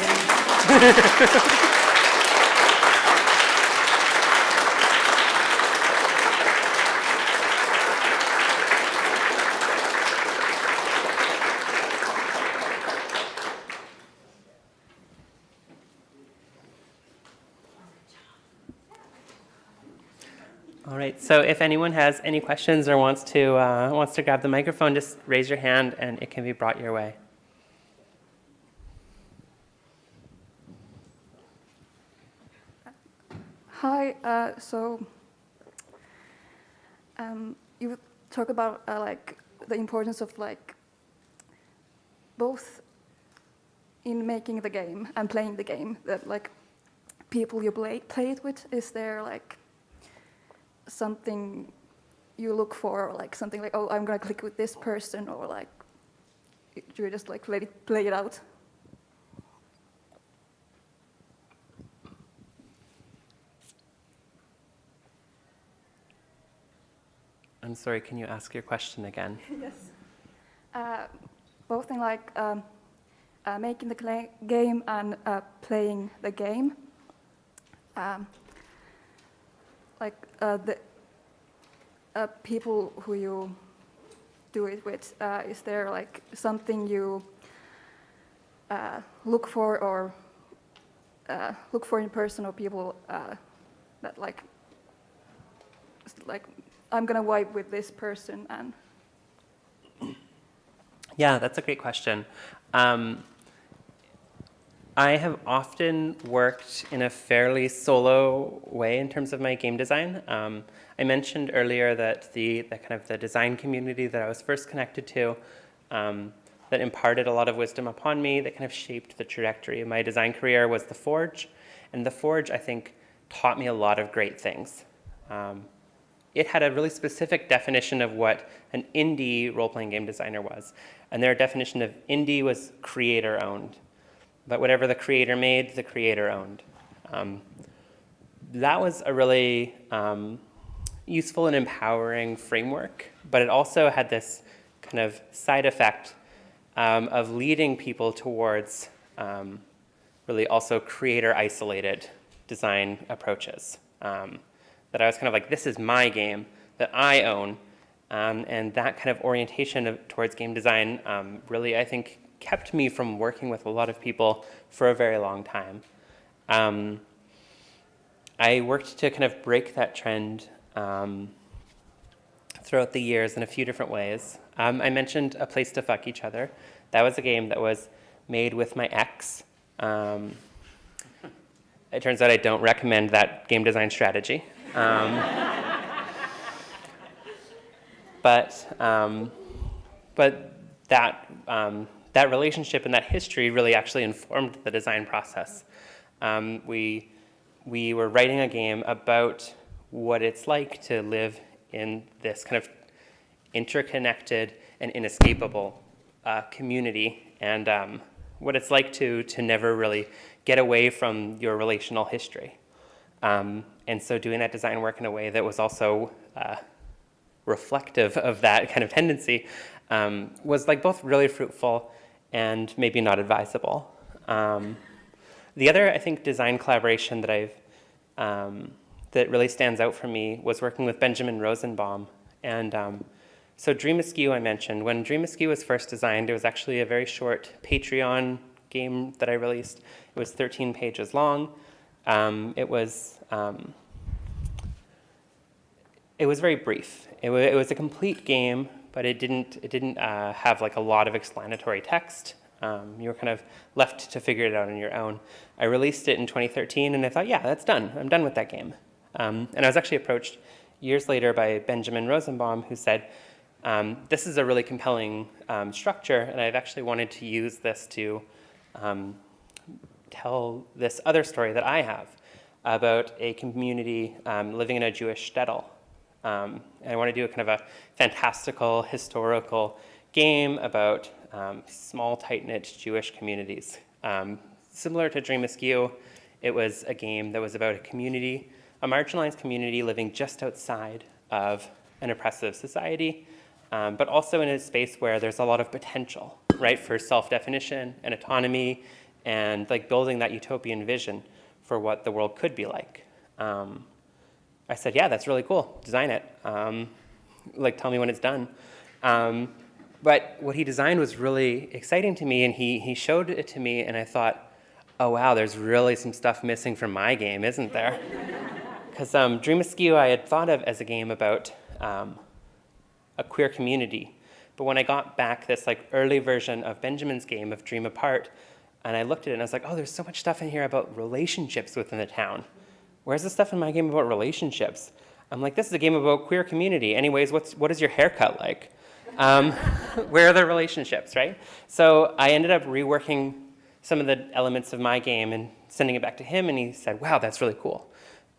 All right, so if anyone has any questions or wants to grab the microphone, just raise your hand and it can be brought your way. Hi, you talk about like the importance of like both in making the game and playing the game, that like people you play it with, is there like something you look for, like something like, oh, I'm gonna click with this person, or like do you just like let it play it out? I'm sorry, can you ask your question again? Yes. Both in like making the game and playing the game. Like the people who you do it with, is there like something you look for, or look for in person, or people that like I'm gonna vibe with this person? And Yeah, that's a great question. I have often worked in a fairly solo way in terms of my game design. I mentioned earlier that the kind of the design community that I was first connected to, that imparted a lot of wisdom upon me, that kind of shaped the trajectory of my design career, was the Forge. And the Forge, I think, taught me a lot of great things. It had a really specific definition of what an indie role-playing game designer was. And their definition of indie was creator-owned. But whatever the creator made, the creator owned. That was a really useful and empowering framework, but it also had this kind of side effect of leading people towards really also creator-isolated design approaches. That I was kind of like, this is my game that I own, and that kind of orientation towards game design really, I think, kept me from working with a lot of people for a very long time. I worked to kind of break that trend throughout the years in a few different ways. I mentioned A Place to Fuck Each Other. That was a game that was made with my ex. It turns out I don't recommend that game design strategy. But that relationship and that history really actually informed the design process. We were writing a game about what it's like to live in this kind of interconnected and inescapable community, and what it's like to never really get away from your relational history. And so doing that design work in a way that was also reflective of that kind of tendency was like both really fruitful and maybe not advisable. The other, I think, design collaboration that that really stands out for me was working with Benjamin Rosenbaum. And so Dream Askew I mentioned. When Dream Askew was first designed, it was actually a very short Patreon game that I released. It was 13 pages long. It was very brief. It was a complete game, but it didn't have like a lot of explanatory text. You were kind of left to figure it out on your own. I released it in 2013, and I thought, yeah, that's done. I'm done with that game. And I was actually approached years later by Benjamin Rosenbaum, who said, this is a really compelling structure, and I've actually wanted to use this to tell this other story that I have about a community living in a Jewish shtetl. And I want to do a kind of a fantastical, historical game about small, tight-knit Jewish communities. Similar to Dream Askew, it was a game that was about a community, a marginalized community living just outside of an oppressive society, but also in a space where there's a lot of potential, right, for self-definition and autonomy, and like building that utopian vision for what the world could be like. I said, yeah, that's really cool. Design it. Like, tell me when it's done. But what he designed was really exciting to me, and he showed it to me, and I thought, oh, wow, there's really some stuff missing from my game, isn't there? Because Dream Askew I had thought of as a game about a queer community. But when I got back this like early version of Benjamin's game of Dream Apart, and I looked at it and I was like, oh, there's so much stuff in here about relationships within the town. Where's the stuff in my game about relationships? I'm like, this is a game about queer community. Anyways, what is your haircut like? Where are the relationships, right? So I ended up reworking some of the elements of my game and sending it back to him, and he said, wow, that's really cool.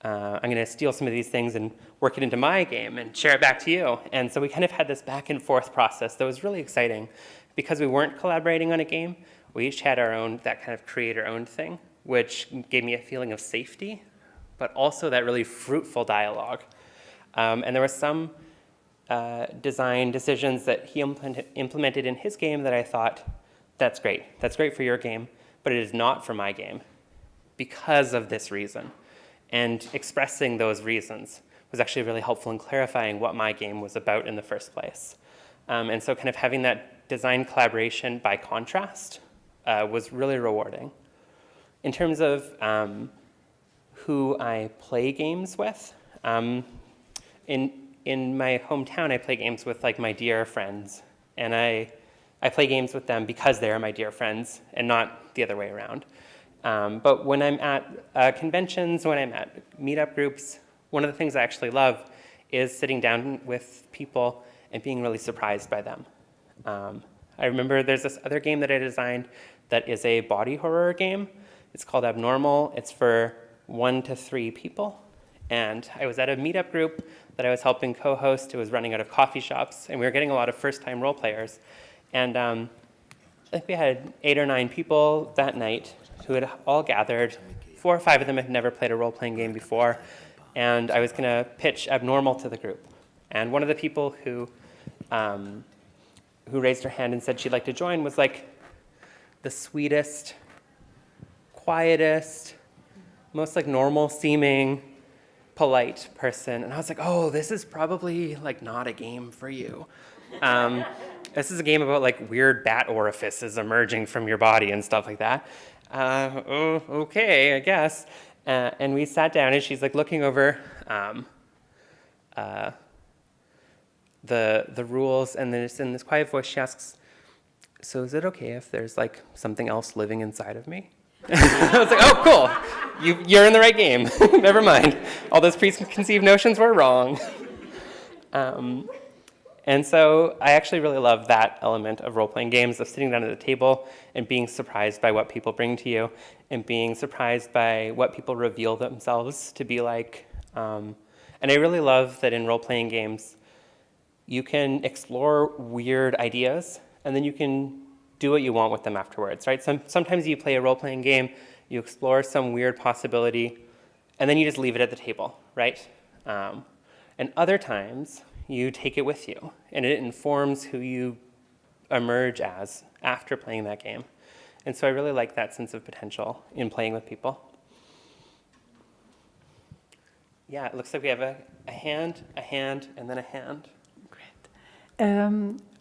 I'm going to steal some of these things and work it into my game and share it back to you. And so we kind of had this back and forth process that was really exciting. Because we weren't collaborating on a game, we each had our own, that kind of creator-owned thing, which gave me a feeling of safety, but also that really fruitful dialogue. And there were some design decisions that he implemented in his game that I thought, that's great for your game, but it is not for my game because of this reason. And expressing those reasons was actually really helpful in clarifying what my game was about in the first place. And so kind of having that design collaboration by contrast was really rewarding. In terms of who I play games with, in my hometown, I play games with like my dear friends. And I play games with them because they're my dear friends and not the other way around. But when I'm at conventions, when I'm at meetup groups, one of the things I actually love is sitting down with people and being really surprised by them. I remember there's this other game that I designed that is a body horror game. It's called Abnormal. It's for 1 to 3 people. And I was at a meetup group that I was helping co-host. It was running out of coffee shops, and we were getting a lot of first-time role players. And I think we had 8 or 9 people that night who had all gathered. 4 or 5 of them had never played a role-playing game before, and I was going to pitch Abnormal to the group. And one of the people who raised her hand and said she'd like to join was like the sweetest, quietest, most like normal-seeming, polite person. And I was like, oh, this is probably like not a game for you. This is a game about like weird bat orifices emerging from your body and stuff like that. Oh, okay, I guess. And we sat down, and she's like looking over the rules, and then it's in this quiet voice, she asks, so is it okay if there's like something else living inside of me? I was like, oh, cool. You're in the right game. Never mind. All those preconceived notions were wrong. And so I actually really love that element of role-playing games, of sitting down at the table and being surprised by what people bring to you and being surprised by what people reveal themselves to be like. And I really love that in role-playing games, you can explore weird ideas and then you can do what you want with them afterwards, right? Sometimes you play a role-playing game, you explore some weird possibility, and then you just leave it at the table, right? And other times, you take it with you, and it informs who you emerge as after playing that game. And so I really like that sense of potential in playing with people. Yeah, it looks like we have a hand, and then a hand. Great.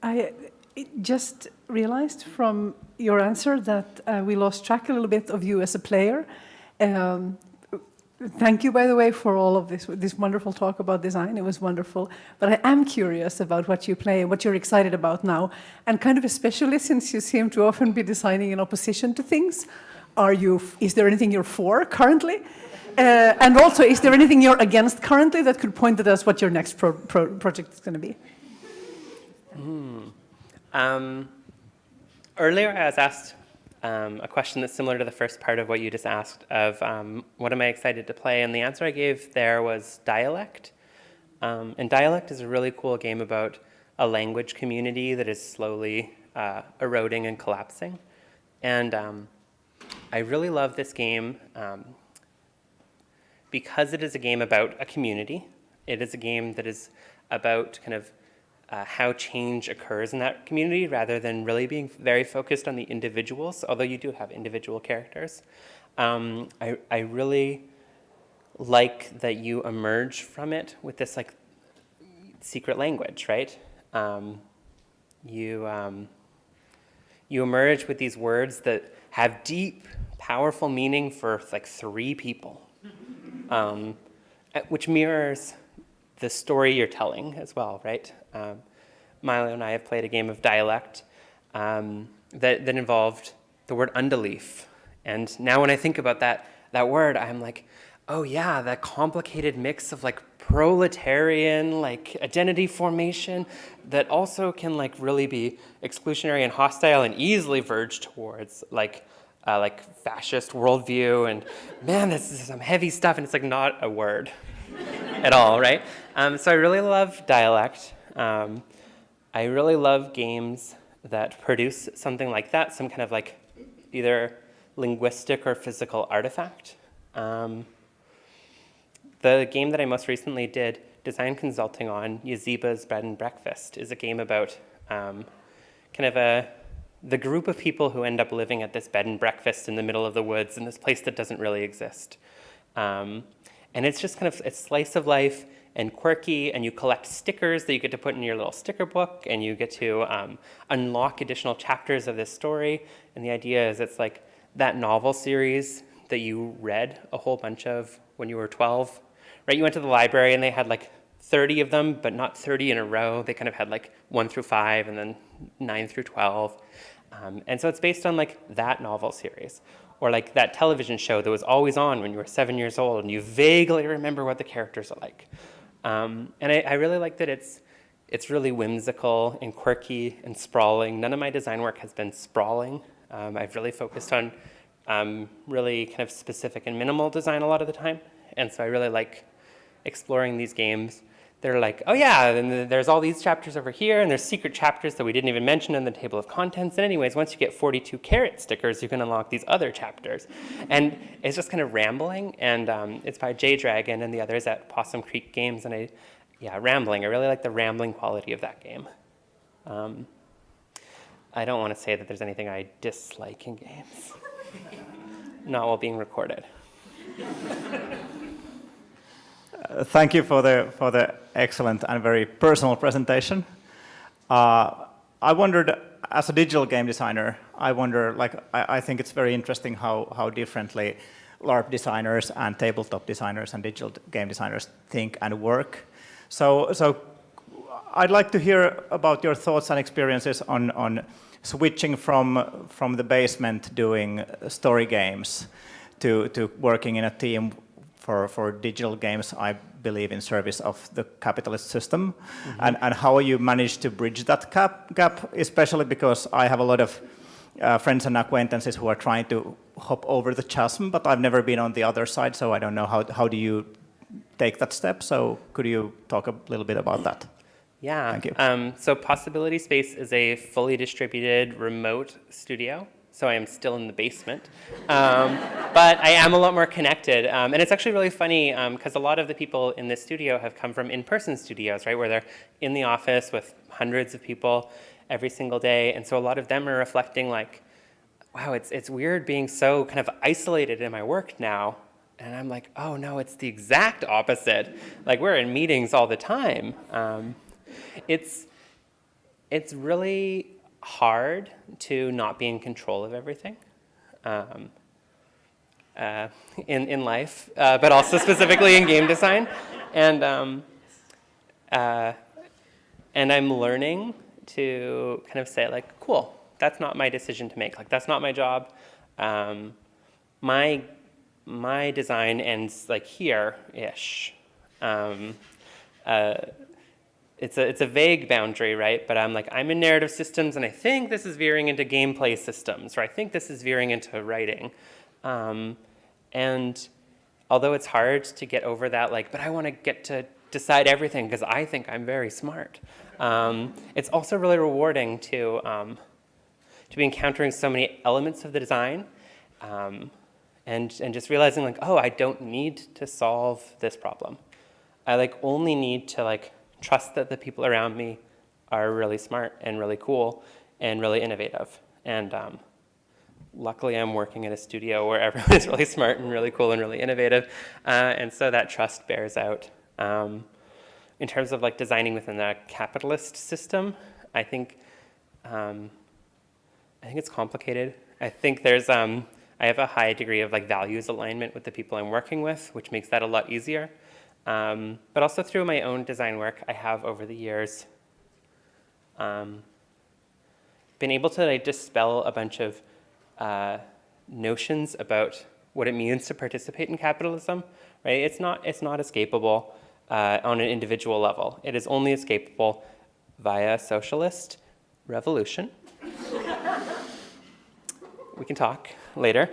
I just realized from your answer that we lost track a little bit of you as a player. Thank you, by the way, for all of this wonderful talk about design. It was wonderful. But I am curious about what you play and what you're excited about now. And kind of especially since you seem to often be designing in opposition to things, is there anything you're for currently? And also, is there anything you're against currently that could point at us what your next project is going to be? Earlier, I was asked a question that's similar to the first part of what you just asked of what am I excited to play? And the answer I gave there was Dialect. And Dialect is a really cool game about a language community that is slowly eroding and collapsing. And I really love this game because it is a game about a community. It is a game that is about kind of how change occurs in that community rather than really being very focused on the individuals, although you do have individual characters. I really like that you emerge from it with this like secret language, right? You emerge with these words that have deep, powerful meaning for like 3 people, which mirrors the story you're telling as well, right? Milo and I have played a game of Dialect that involved the word undelief. And now when I think about that word, I'm like, oh yeah, that complicated mix of like proletarian, like identity formation that also can like really be exclusionary and hostile and easily verge towards like like fascist worldview, and man, this is some heavy stuff, and it's like not a word at all, right? So I really love dialect. I really love games that produce something like that, some kind of like either linguistic or physical artifact. The game that I most recently did design consulting on, Yaziba's Bed and Breakfast, is a game about the group of people who end up living at this bed and breakfast in the middle of the woods in this place that doesn't really exist. And it's just it's slice of life and quirky, and you collect stickers that you get to put in your little sticker book, and you get to unlock additional chapters of this story. And the idea is it's like that novel series that you read a whole bunch of when you were 12, right? You went to the library and they had like 30 of them, but not 30 in a row. They kind of had like 1 through 5 and then 9 through 12. And so it's based on like that novel series, or like that television show that was always on when you were 7 years old and you vaguely remember what the characters are like. And I really like that it's really whimsical and quirky and sprawling. None of my design work has been sprawling. I've really focused on really kind of specific and minimal design a lot of the time. And so I really like exploring these games. They're like, oh yeah, and there's all these chapters over here, and there's secret chapters that we didn't even mention in the table of contents. And anyways, once you get 42 carrot stickers, you can unlock these other chapters. And it's just kind of rambling, and it's by J Dragon and the others at Possum Creek Games. And rambling. I really like the rambling quality of that game. I don't want to say that there's anything I dislike in games. Not while being recorded. Thank you for the excellent and very personal presentation. I wondered, as a digital game designer, I think it's very interesting how differently LARP designers and tabletop designers and digital game designers think and work. So I'd like to hear about your thoughts and experiences on switching from the basement doing story games to working in a team for digital games, I believe, in service of the capitalist system, and how you manage to bridge that gap, especially because I have a lot of friends and acquaintances who are trying to hop over the chasm, but I've never been on the other side, so I don't know how do you take that step. So could you talk a little bit about that? Yeah. Thank you. So Possibility Space is a fully distributed remote studio. So I am still in the basement, but I am a lot more connected. And it's actually really funny because a lot of the people in this studio have come from in-person studios, right, where they're in the office with hundreds of people every single day. And so a lot of them are reflecting like, wow, it's weird being so kind of isolated in my work now. And I'm like, oh no, it's the exact opposite. Like we're in meetings all the time. It's really hard to not be in control of everything in life, but also specifically in game design. And I'm learning to kind of say like, cool, that's not my decision to make. Like that's not my job. My design ends like here-ish. It's a vague boundary, right? But I'm in narrative systems, and I think this is veering into gameplay systems, or I think this is veering into writing. And although it's hard to get over that, but I want to get to decide everything because I think I'm very smart. It's also really rewarding to be encountering so many elements of the design, and just realizing oh, I don't need to solve this problem. I only need to trust that the people around me are really smart and really cool and really innovative. And luckily I'm working in a studio where everyone is really smart and really cool and really innovative. And so that trust bears out. In terms of designing within a capitalist system, I think it's complicated. I think there's, I have a high degree of values alignment with the people I'm working with, which makes that a lot easier. But also through my own design work, I have over the years been able to dispel a bunch of notions about what it means to participate in capitalism. Right? It's not escapable on an individual level. It is only escapable via socialist revolution. we can talk later.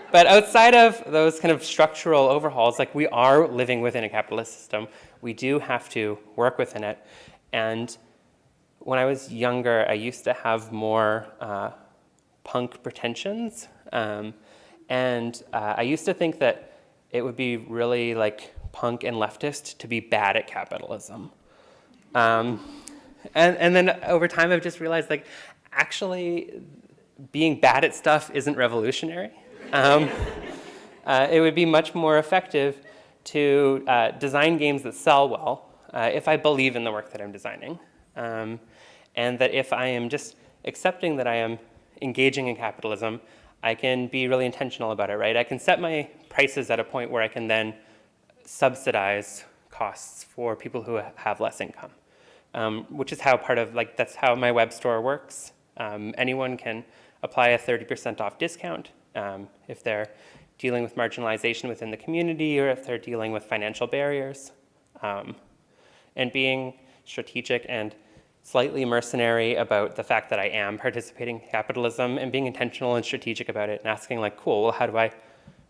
But outside of those kind of structural overhauls, like we are living within a capitalist system. We do have to work within it. And when I was younger, I used to have more punk pretensions. And I used to think that it would be really like punk and leftist to be bad at capitalism. And then over time, I've just realized like actually being bad at stuff isn't revolutionary. It would be much more effective to design games that sell well if I believe in the work that I'm designing. And that if I am just accepting that I am engaging in capitalism, I can be really intentional about it, right? I can set my prices at a point where I can then subsidize costs for people who have less income, which is how that's how my web store works. Anyone can apply a 30% off discount if they're dealing with marginalization within the community or if they're dealing with financial barriers. And being strategic and slightly mercenary about the fact that I am participating in capitalism and being intentional and strategic about it and asking like, cool, well, how do I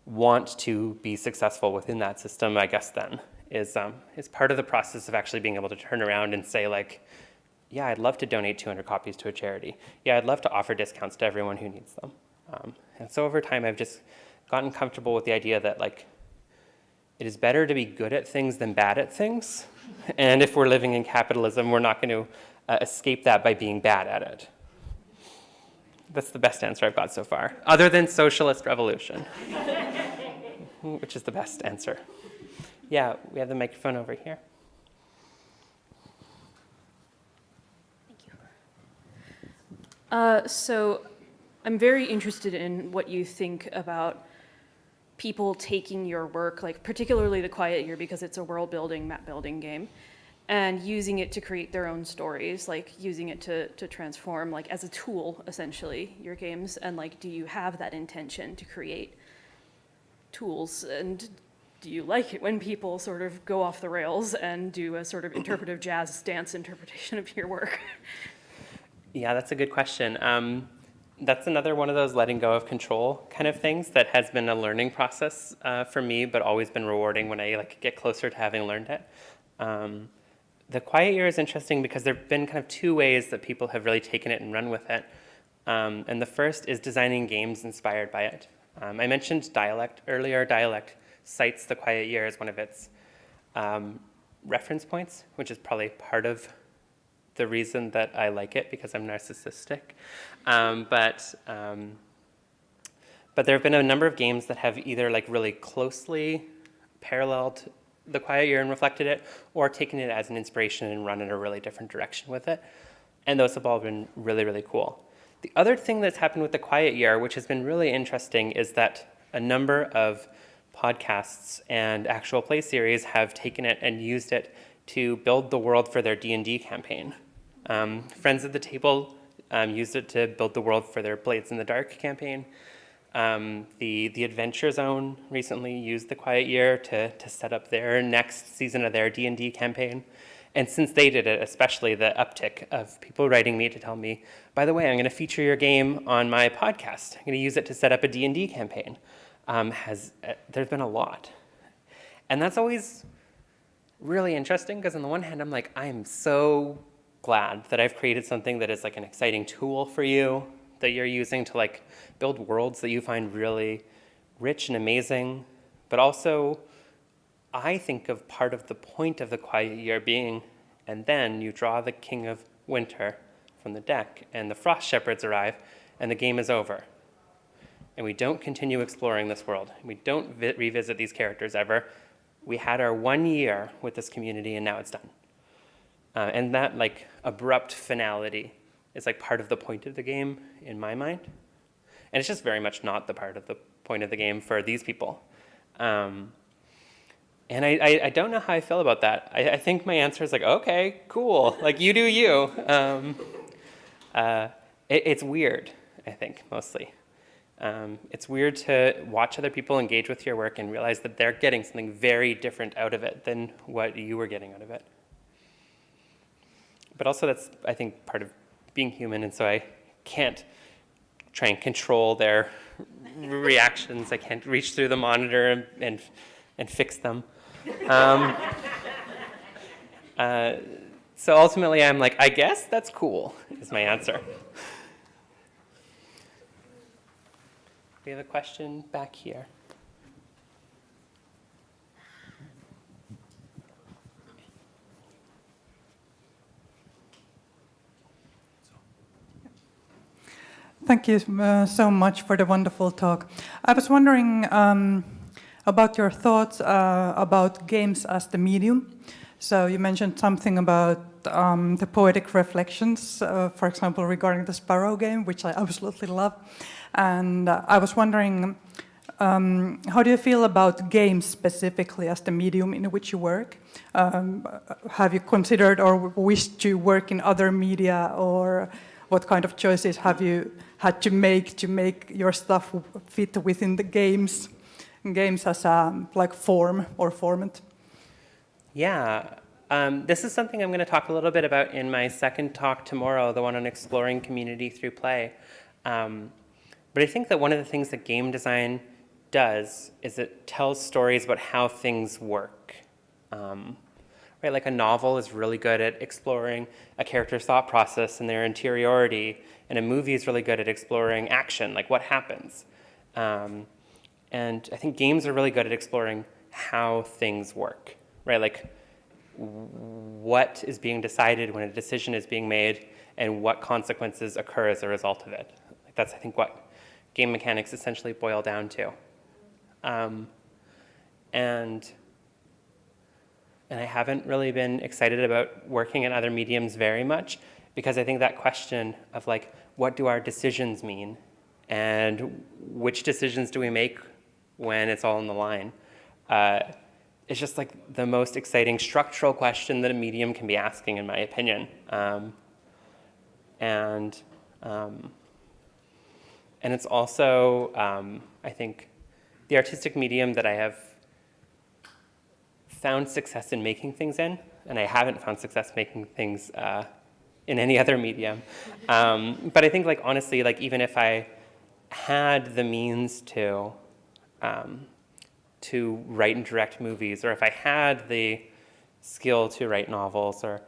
want to be successful within that system, I guess then, is part of the process of actually being able to turn around and say like, yeah, I'd love to donate 200 copies to a charity. Yeah, I'd love to offer discounts to everyone who needs them. And so over time, I've just gotten comfortable with the idea that like, it is better to be good at things than bad at things. And if we're living in capitalism, we're not going to escape that by being bad at it. That's the best answer I've got so far, other than socialist revolution, which is the best answer. Yeah, we have the microphone over here. So I'm very interested in what you think about people taking your work, like particularly The Quiet Year, because it's a world building, map building game, and using it to create their own stories, like using it to transform, like as a tool, essentially, your games. And like, do you have that intention to create tools? And do you like it when people sort of go off the rails and do a sort of interpretive jazz dance interpretation of your work? Yeah, that's a good question. That's another one of those letting go of control kind of things that has been a learning process for me, but always been rewarding when I like get closer to having learned it. The Quiet Year is interesting because there have been kind of two ways that people have really taken it and run with it. And the first is designing games inspired by it. I mentioned Dialect earlier. Dialect cites The Quiet Year as one of its reference points, which is probably part of the reason that I like it, because I'm narcissistic. But there have been a number of games that have either like really closely paralleled The Quiet Year and reflected it, or taken it as an inspiration and run in a really different direction with it. And those have all been really, really cool. The other thing that's happened with The Quiet Year, which has been really interesting, is that a number of podcasts and actual play series have taken it and used it to build the world for their D&D campaign. Friends at the Table used it to build the world for their Blades in the Dark campaign. The Adventure Zone recently used The Quiet Year to set up their next season of their D&D campaign. And since they did it, especially the uptick of people writing me to tell me, by the way, I'm going to feature your game on my podcast. I'm going to use it to set up a D&D campaign. There's been a lot. And that's always really interesting, because on the one hand, I'm like, I'm so glad that I've created something that is like an exciting tool for you, that you're using to like build worlds that you find really rich and amazing. But also, I think of part of the point of The Quiet Year being, and then you draw the King of Winter from the deck, and the Frost Shepherds arrive, and the game is over. And we don't continue exploring this world. We don't revisit these characters ever. We had our 1 year with this community, and now it's done. And that like abrupt finality is like part of the point of the game in my mind. And it's just very much not the part of the point of the game for these people. And I don't know how I feel about that. I think my answer is like, okay, cool. Like, you do you. It's weird, I think, mostly. It's weird to watch other people engage with your work and realize that they're getting something very different out of it than what you were getting out of it. But also that's, I think, part of being human, and so I can't try and control their reactions. I can't reach through the monitor and fix them. So ultimately, I'm like, I guess that's cool, is my answer. We have a question back here. Thank you so much for the wonderful talk. I was wondering about your thoughts about games as the medium. So you mentioned something about the poetic reflections, for example, regarding the Sparrow game, which I absolutely love. And I was wondering, how do you feel about games specifically as the medium in which you work? Have you considered or wished to work in other media, or what kind of choices have you had to make your stuff fit within the games as a like form or format? Yeah, this is something I'm going to talk a little bit about in my second talk tomorrow, the one on exploring community through play. But I think that one of the things that game design does is it tells stories about how things work. Right, like a novel is really good at exploring a character's thought process and their interiority, and a movie is really good at exploring action, like what happens. And I think games are really good at exploring how things work, right? Like what is being decided when a decision is being made and what consequences occur as a result of it. Like that's, I think, what game mechanics essentially boil down to. And I haven't really been excited about working in other mediums very much because I think that question of like, what do our decisions mean? And which decisions do we make when it's all on the line? It's just like the most exciting structural question that a medium can be asking, in my opinion. And it's also, I think, the artistic medium that I have found success in making things in, and I haven't found success making things in any other medium. But I think, like, honestly, like, even if I had the means to write and direct movies, or if I had the skill to write novels, or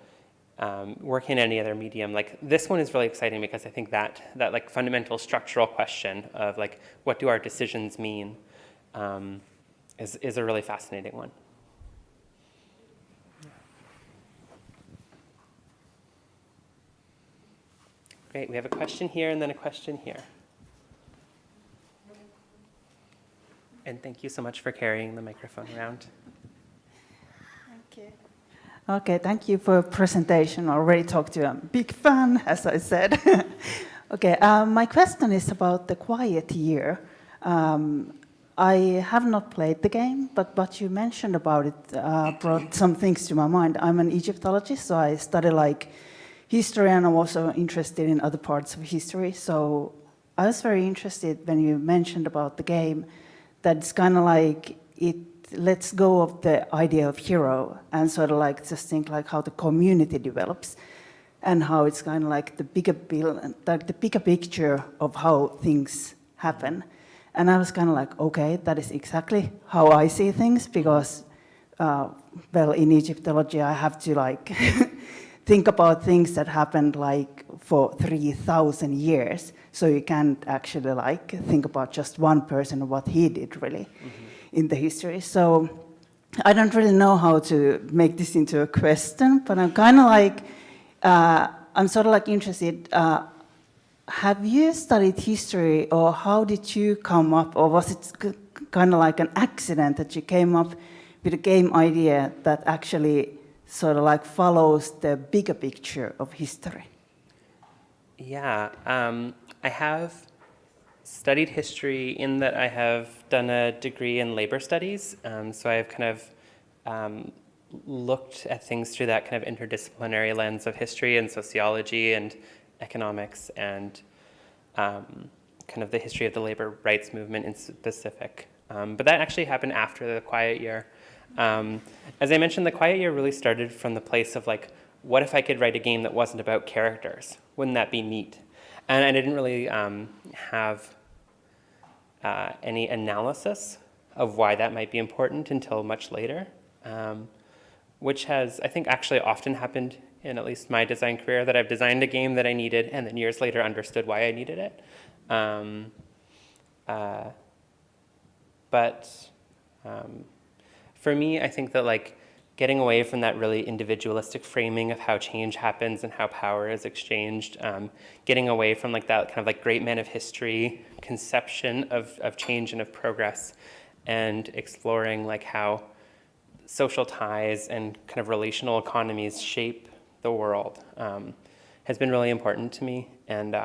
work in any other medium, like, this one is really exciting because I think that like fundamental structural question of like, what do our decisions mean, is a really fascinating one. Great, we have a question here and then a question here. And thank you so much for carrying the microphone around. Thank you. Okay, thank you for presentation. I already talked to a big fan, as I said. Okay, my question is about the Quiet Year. I have not played the game, but what you mentioned about it brought some things to my mind. I'm an Egyptologist, so I study like history, and I'm also interested in other parts of history. So I was very interested when you mentioned about the game that it's kind of like it lets go of the idea of hero and sort of like just think like how the community develops and how it's kind of like the bigger picture of how things happen. And I was kind of like, okay, that is exactly how I see things because, well, in Egyptology, I have to like think about things that happened like for 3,000 years. So you can't actually like think about just one person and what he did really in the history. So I don't really know how to make this into a question, but I'm kind of like, I'm sort of like interested. Have you studied history, or how did you come up, or was it kind of like an accident that you came up with a game idea that actually sort of like follows the bigger picture of history? Yeah, I have studied history in that I have done a degree in labor studies, so I've kind of looked at things through that kind of interdisciplinary lens of history and sociology and economics and kind of the history of the labor rights movement in specific. But that actually happened after the Quiet Year. As I mentioned, the Quiet Year really started from the place of like, what if I could write a game that wasn't about characters? Wouldn't that be neat? And I didn't really have any analysis of why that might be important until much later, which has, I think, actually often happened in at least my design career, that I've designed a game that I needed and then years later understood why I needed it. But for me, I think that like getting away from that really individualistic framing of how change happens and how power is exchanged, getting away from like that kind of like great men of history conception of change and of progress, and exploring like how social ties and kind of relational economies shape the world has been really important to me. And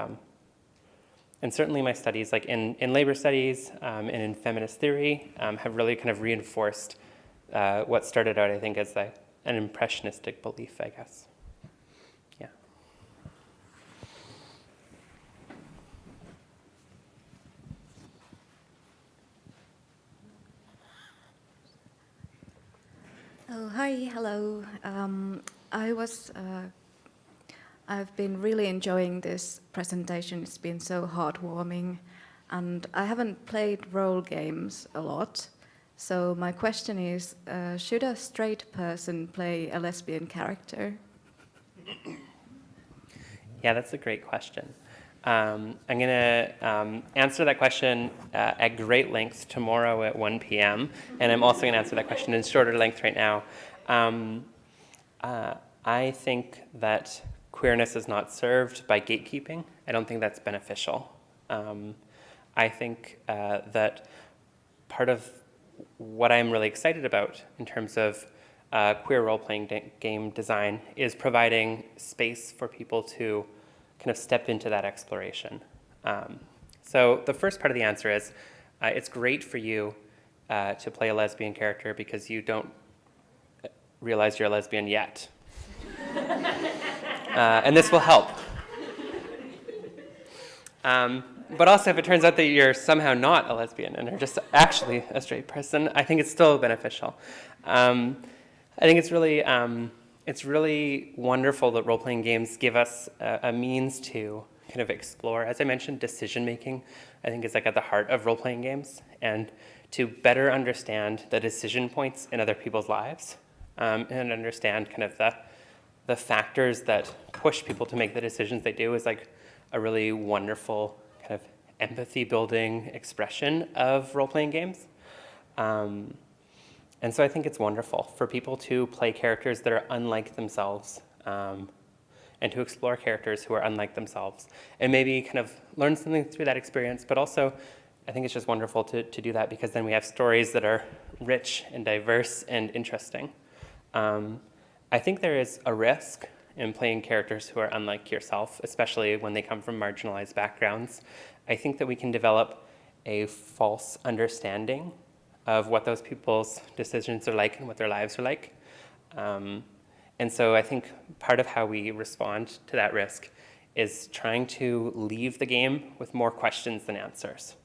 certainly my studies like in labor studies and in feminist theory have really kind of reinforced what started out, I think, as an impressionistic belief, I guess. Yeah. Oh, hi, hello. I've been really enjoying this presentation. It's been so heartwarming, and I haven't played role games a lot. So my question is, should a straight person play a lesbian character? Yeah, that's a great question. I'm going to answer that question at great length tomorrow at 1 p.m. And I'm also going to answer that question in shorter length right now. I think that queerness is not served by gatekeeping. I don't think that's beneficial. I think that part of what I'm really excited about in terms of queer role-playing game design is providing space for people to kind of step into that exploration. So the first part of the answer is it's great for you to play a lesbian character because you don't realize you're a lesbian yet. And this will help. But also, if it turns out that you're somehow not a lesbian and are just actually a straight person, I think it's still beneficial. I think it's really wonderful that role-playing games give us a means to kind of explore, as I mentioned, decision-making, I think is like at the heart of role-playing games, and to better understand the decision points in other people's lives, and understand kind of the factors that push people to make the decisions they do is like a really wonderful kind of empathy-building expression of role-playing games. And so I think it's wonderful for people to play characters that are unlike themselves, and to explore characters who are unlike themselves, and maybe kind of learn something through that experience. But also, I think it's just wonderful to do that because then we have stories that are rich and diverse and interesting. I think there is a risk in playing characters who are unlike yourself, especially when they come from marginalized backgrounds. I think that we can develop a false understanding of what those people's decisions are like and what their lives are like. And so I think part of how we respond to that risk is trying to leave the game with more questions than answers,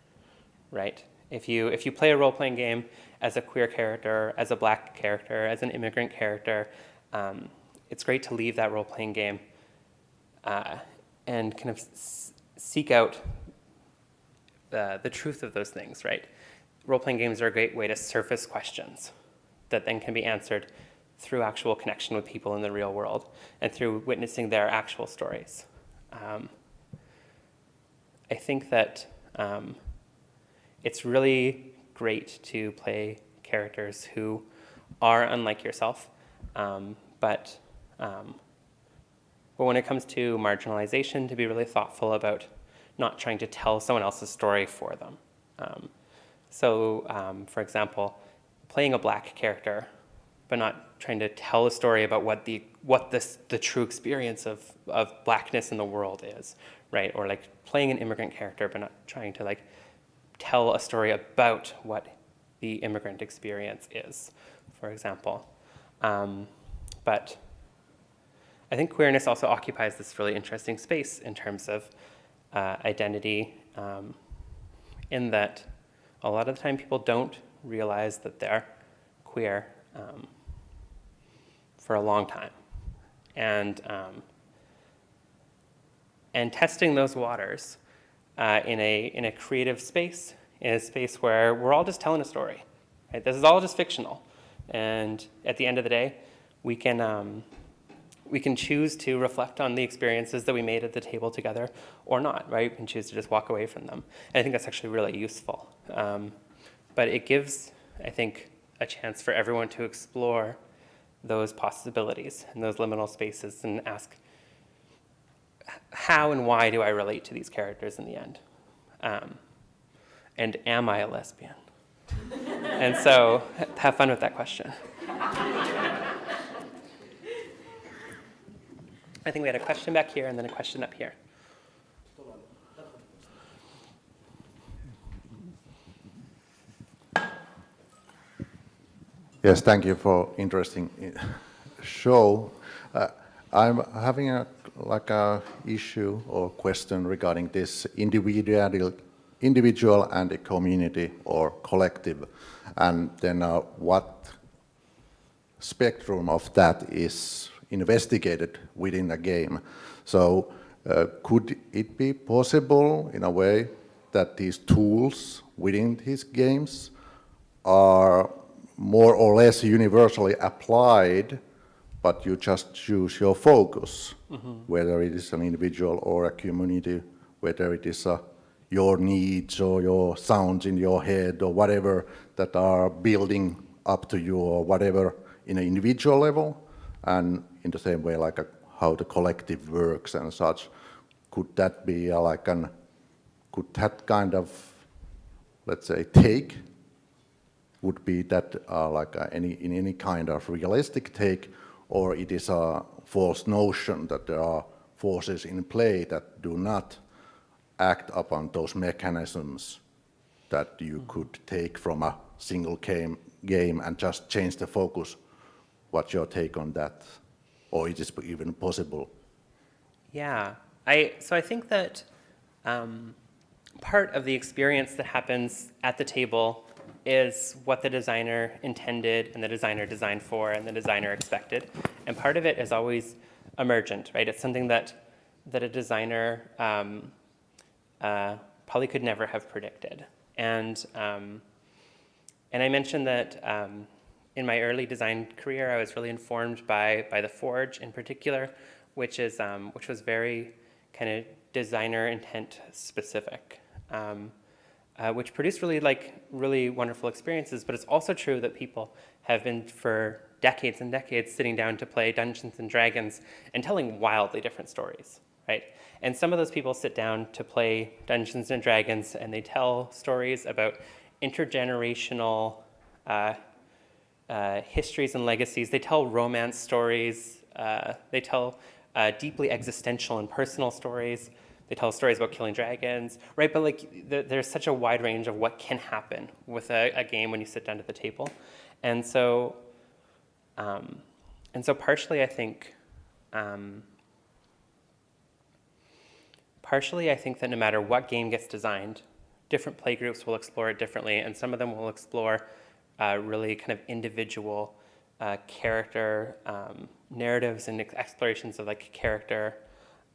right? If you play a role-playing game as a queer character, as a Black character, as an immigrant character, it's great to leave that role-playing game and kind of seek out the truth of those things, right? Role-playing games are a great way to surface questions that then can be answered through actual connection with people in the real world and through witnessing their actual stories. I think that it's really great to play characters who are unlike yourself, but when it comes to marginalization, to be really thoughtful about not trying to tell someone else's story for them. For example, playing a Black character, but not trying to tell a story about what the true experience of Blackness in the world is, right? Or like playing an immigrant character, but not trying to like tell a story about what the immigrant experience is, for example. But I think queerness also occupies this really interesting space in terms of identity, in that a lot of the time people don't realize that they're queer for a long time. And and testing those waters in a creative space, in a space where we're all just telling a story. Right? This is all just fictional. And at the end of the day, we can choose to reflect on the experiences that we made at the table together or not, right? We can choose to just walk away from them. And I think that's actually really useful. But it gives, I think, a chance for everyone to explore those possibilities and those liminal spaces and ask, how and why do I relate to these characters in the end? And am I a lesbian? And so have fun with that question. I think we had a question back here and then a question up here. Yes, thank you for interesting show. I'm having a issue or question regarding this individual and a community or collective, and then what spectrum of that is investigated within a game. So could it be possible in a way that these tools within these games are more or less universally applied, but you just choose your focus, whether it is an individual or a community, whether it is your needs or your sounds in your head or whatever that are building up to you or whatever in an individual level, and in the same way like how the collective works and such. Could that be could that kind of, let's say, take would be that in any kind of realistic take, or it is a false notion that there are forces in play that do not act upon those mechanisms that you could take from a single game and just change the focus? What's your take on that? Or is it even possible? Yeah, so I think that part of the experience that happens at the table is what the designer intended and the designer designed for and the designer expected. And part of it is always emergent, right? It's something that a designer probably could never have predicted. And I mentioned that in my early design career, I was really informed by the Forge in particular, which was very kind of designer intent specific. Which produced really wonderful experiences, but it's also true that people have been for decades and decades sitting down to play Dungeons and Dragons and telling wildly different stories, right? And some of those people sit down to play Dungeons and Dragons and they tell stories about intergenerational histories and legacies. They tell romance stories. They tell deeply existential and personal stories. They tell stories about killing dragons, right? But there's such a wide range of what can happen with a game when you sit down at the table, and so partially I think that no matter what game gets designed, different play groups will explore it differently, and some of them will explore really kind of individual character narratives and explorations of character.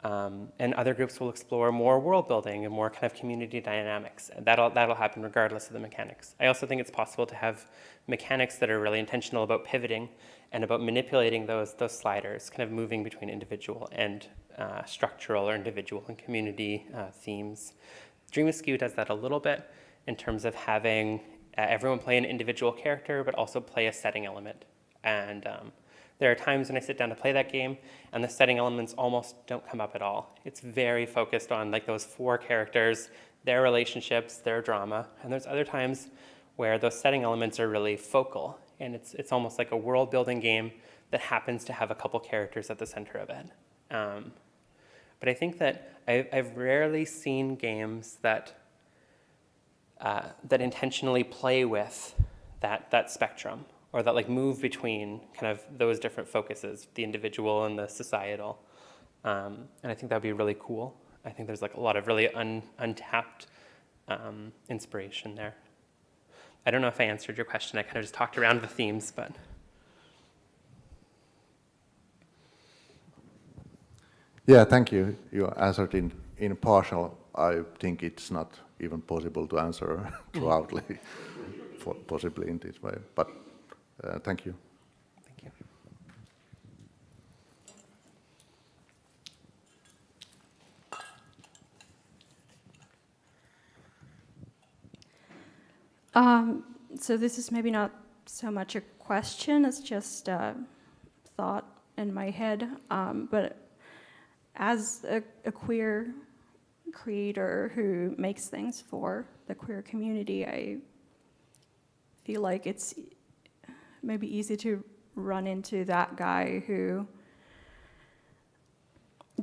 And other groups will explore more world building and more kind of community dynamics. That'll happen regardless of the mechanics. I also think it's possible to have mechanics that are really intentional about pivoting and about manipulating those sliders, kind of moving between individual and structural or individual and community themes. Dream Askew does that a little bit in terms of having everyone play an individual character, but also play a setting element. And there are times when I sit down to play that game and the setting elements almost don't come up at all. It's very focused on those four characters, their relationships, their drama. And there's other times where those setting elements are really focal. And it's almost like a world building game that happens to have a couple characters at the center of it. But I think that I've rarely seen games that intentionally play with that spectrum, or that move between kind of those different focuses, the individual and the societal. And I think that would be really cool. I think there's a lot of really untapped inspiration there. I don't know if I answered your question. I kind of just talked around the themes, but. Yeah, thank you. You answered in partial. I think it's not even possible to answer throughoutly, possibly in this way. But thank you. Thank you. So this is maybe not so much a question as just a thought in my head. But as a queer creator who makes things for the queer community, I feel like it's maybe easy to run into that guy who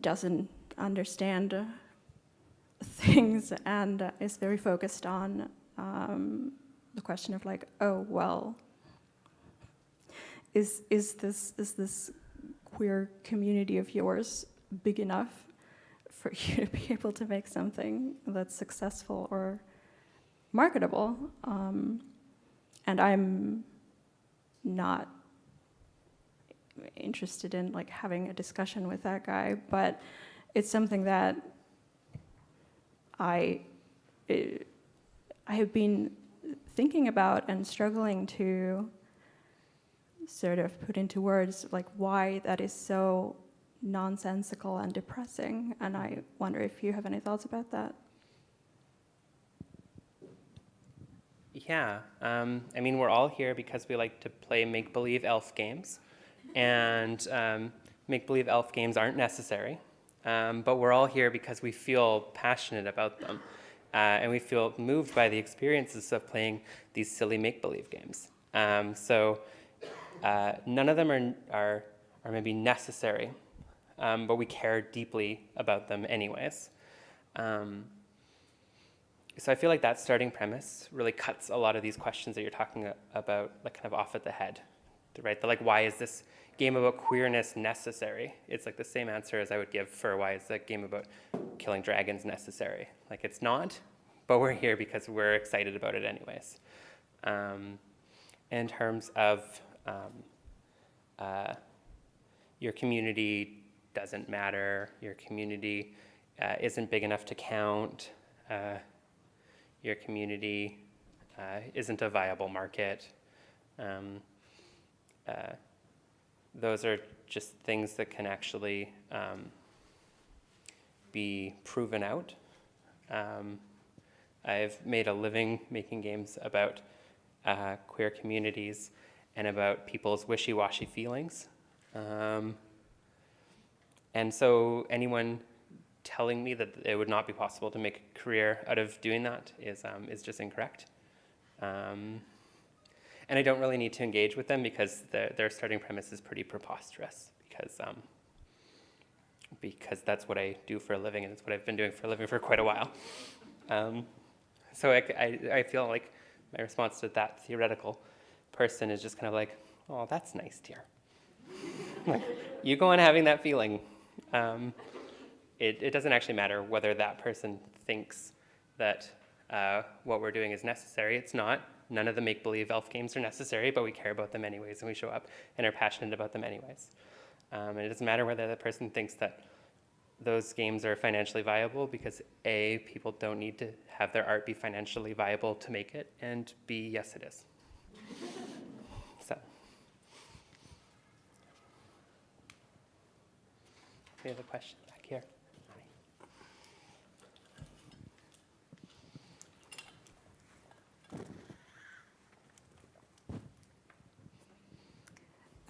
doesn't understand things and is very focused on the question of like, oh well, is this queer community of yours big enough for you to be able to make something that's successful or marketable? And I'm not interested in like having a discussion with that guy, but it's something that I have been thinking about and struggling to sort of put into words, like why that is so nonsensical and depressing. And I wonder if you have any thoughts about that. Yeah, I mean, we're all here because we like to play make-believe elf games, and make-believe elf games aren't necessary, but we're all here because we feel passionate about them, and we feel moved by the experiences of playing these silly make-believe games. So none of them are maybe necessary, but we care deeply about them anyways. So I feel like that starting premise really cuts a lot of these questions that you're talking about, like kind of off at the head, right? Like, why is this game about queerness necessary? It's like the same answer as I would give for why is that game about killing dragons necessary? Like, it's not, but we're here because we're excited about it anyways. In terms of your community doesn't matter, your community isn't big enough to count, your community isn't a viable market. Those are just things that can actually be proven out. I've made a living making games about queer communities and about people's wishy-washy feelings. And so anyone telling me that it would not be possible to make a career out of doing that is just incorrect. And I don't really need to engage with them because their starting premise is pretty preposterous because that's what I do for a living and it's what I've been doing for a living for quite a while. So I feel like my response to that theoretical person is just kind of like, oh, that's nice, dear. Like, you go on having that feeling. It doesn't actually matter whether that person thinks that what we're doing is necessary. It's not. None of the make-believe elf games are necessary, but we care about them anyways, and we show up and are passionate about them anyways. And it doesn't matter whether that person thinks that those games are financially viable because A, people don't need to have their art be financially viable to make it, and B, yes, it is. So. We have a question back here.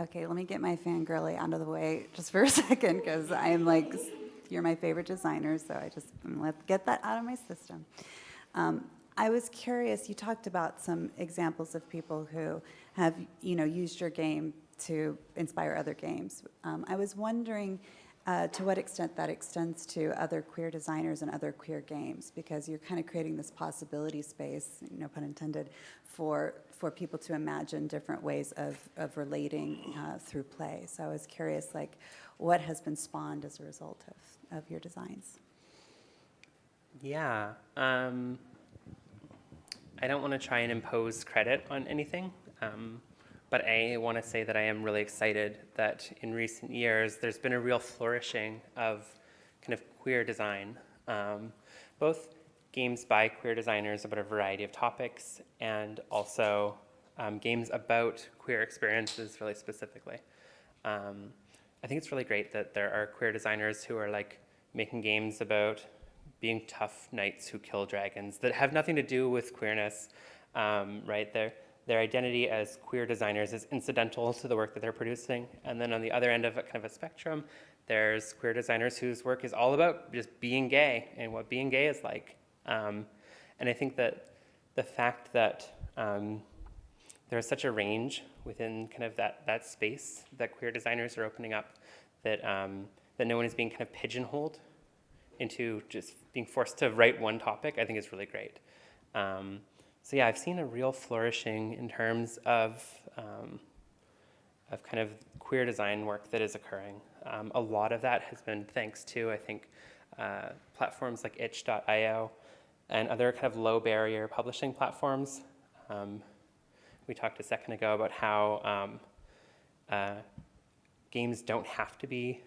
Okay, let me get my fangirly out of the way just for a second, because I'm like, you're my favorite designer, so let's get that out of my system. I was curious, you talked about some examples of people who have, used your game to inspire other games. I was wondering to what extent that extends to other queer designers and other queer games, because you're kind of creating this possibility space, no pun intended, for people to imagine different ways of relating through play. So I was curious, like, what has been spawned as a result of your designs? Yeah. I don't want to try and impose credit on anything, but I want to say that I am really excited that in recent years there's been a real flourishing of queer design, both games by queer designers about a variety of topics, and also games about queer experiences really specifically. I think it's really great that there are queer designers who are like making games about being tough knights who kill dragons that have nothing to do with queerness, right? Their identity as queer designers is incidental to the work that they're producing. And then on the other end of a kind of a spectrum, there's queer designers whose work is all about just being gay and what being gay is like. And I think that the fact that there's such a range within kind of that space that queer designers are opening up, that that no one is being kind of pigeonholed into just being forced to write one topic, I think is really great. So yeah, I've seen a real flourishing in terms of kind of queer design work that is occurring. A lot of that has been thanks to, I think, platforms like itch.io and other kind of low barrier publishing platforms. We talked a second ago about how games don't have to be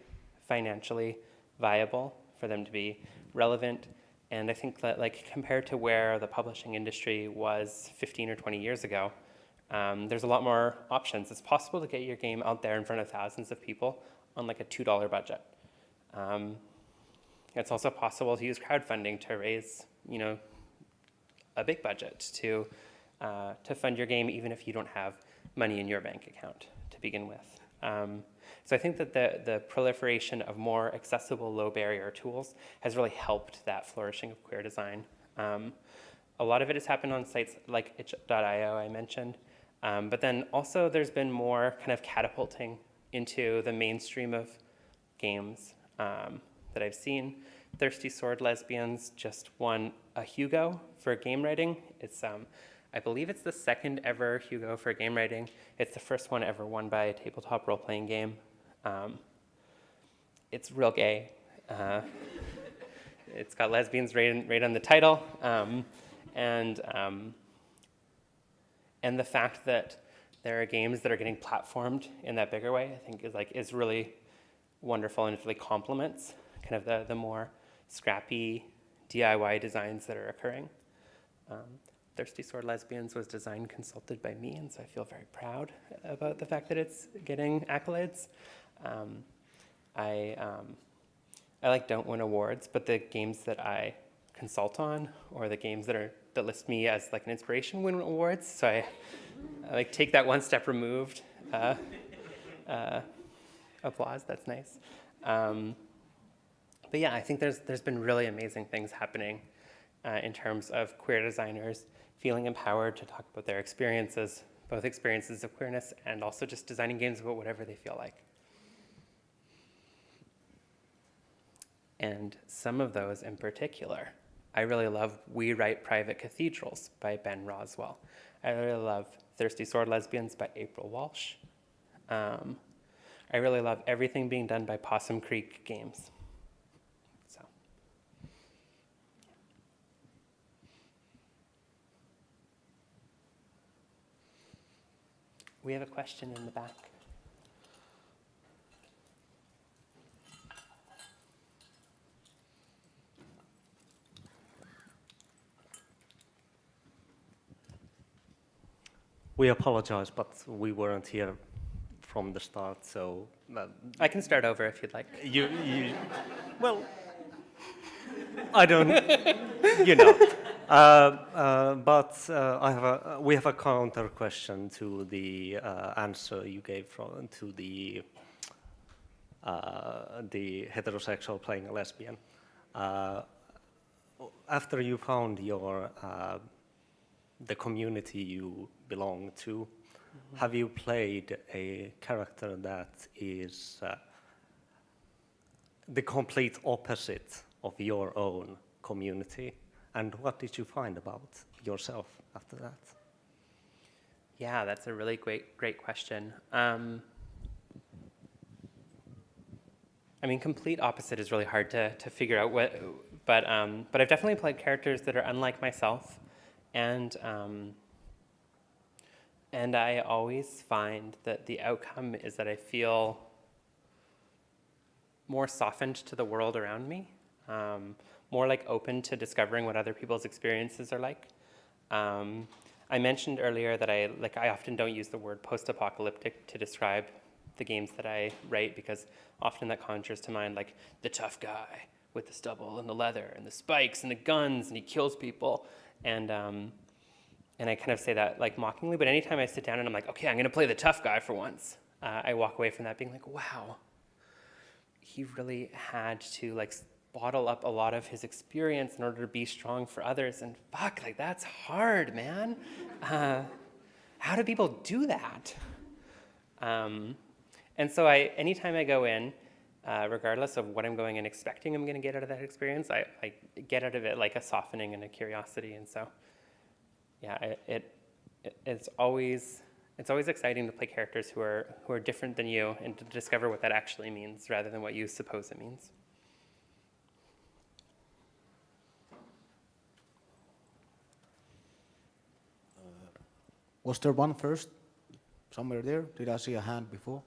financially viable for them to be relevant. And I think that, like, compared to where the publishing industry was 15 or 20 years ago, there's a lot more options. It's possible to get your game out there in front of thousands of people on like a $2 budget. It's also possible to use crowdfunding to raise, you know, a big budget to fund your game, even if you don't have money in your bank account to begin with. So I think that the proliferation of more accessible, low-barrier tools has really helped that flourishing of queer design. A lot of it has happened on sites like itch.io I mentioned, but then also there's been more kind of catapulting into the mainstream of games that I've seen. Thirsty Sword Lesbians just won a Hugo for game writing. It's I believe it's the second ever Hugo for game writing. It's the first one ever won by a tabletop role-playing game. It's real gay. It's got lesbians right on the title. And the fact that there are games that are getting platformed in that bigger way, I think is really wonderful, and it really complements kind of the more scrappy DIY designs that are occurring. Thirsty Sword Lesbians was design consulted by me, and so I feel very proud about the fact that it's getting accolades. I like don't win awards, but the games that I consult on, or the games that list me as like an inspiration, win awards. So I like take that one step removed. Applause, that's nice. But yeah, I think there's been really amazing things happening in terms of queer designers feeling empowered to talk about their experiences, both experiences of queerness and also just designing games about whatever they feel like. And some of those in particular, I really love We Write Private Cathedrals by Ben Roswell. I really love Thirsty Sword Lesbians by April Walsh. I really love everything being done by Possum Creek Games. So. We have a question in the back. We apologize, but we weren't here from the start, so... I can start over if you'd like. Well, I don't, you know. But we have a counter question to the answer you gave to the heterosexual playing a lesbian. After you found the community you belong to, have you played a character that is the complete opposite of your own community? And what did you find about yourself after that? Yeah, that's a really great question. I mean, complete opposite is really hard to figure out but I've definitely played characters that are unlike myself, and I always find that the outcome is that I feel more softened to the world around me. more like open to discovering what other people's experiences are like. I mentioned earlier that I often don't use the word post-apocalyptic to describe the games that I write, because often that conjures to mind like the tough guy with the stubble and the leather and the spikes and the guns and he kills people. And I kind of say that like mockingly, but anytime I sit down and I'm like, okay, I'm gonna play the tough guy for once, I walk away from that being like, wow, he really had to like bottle up a lot of his experience in order to be strong for others, and fuck, like that's hard, man. How do people do that? And so anytime I go in, regardless of what I'm going in expecting I'm going to get out of that experience, I get out of it like a softening and a curiosity. And so, yeah, it's always exciting to play characters who are different than you and to discover what that actually means rather than what you suppose it means. Was there one first? Somewhere there? Did I see a hand before?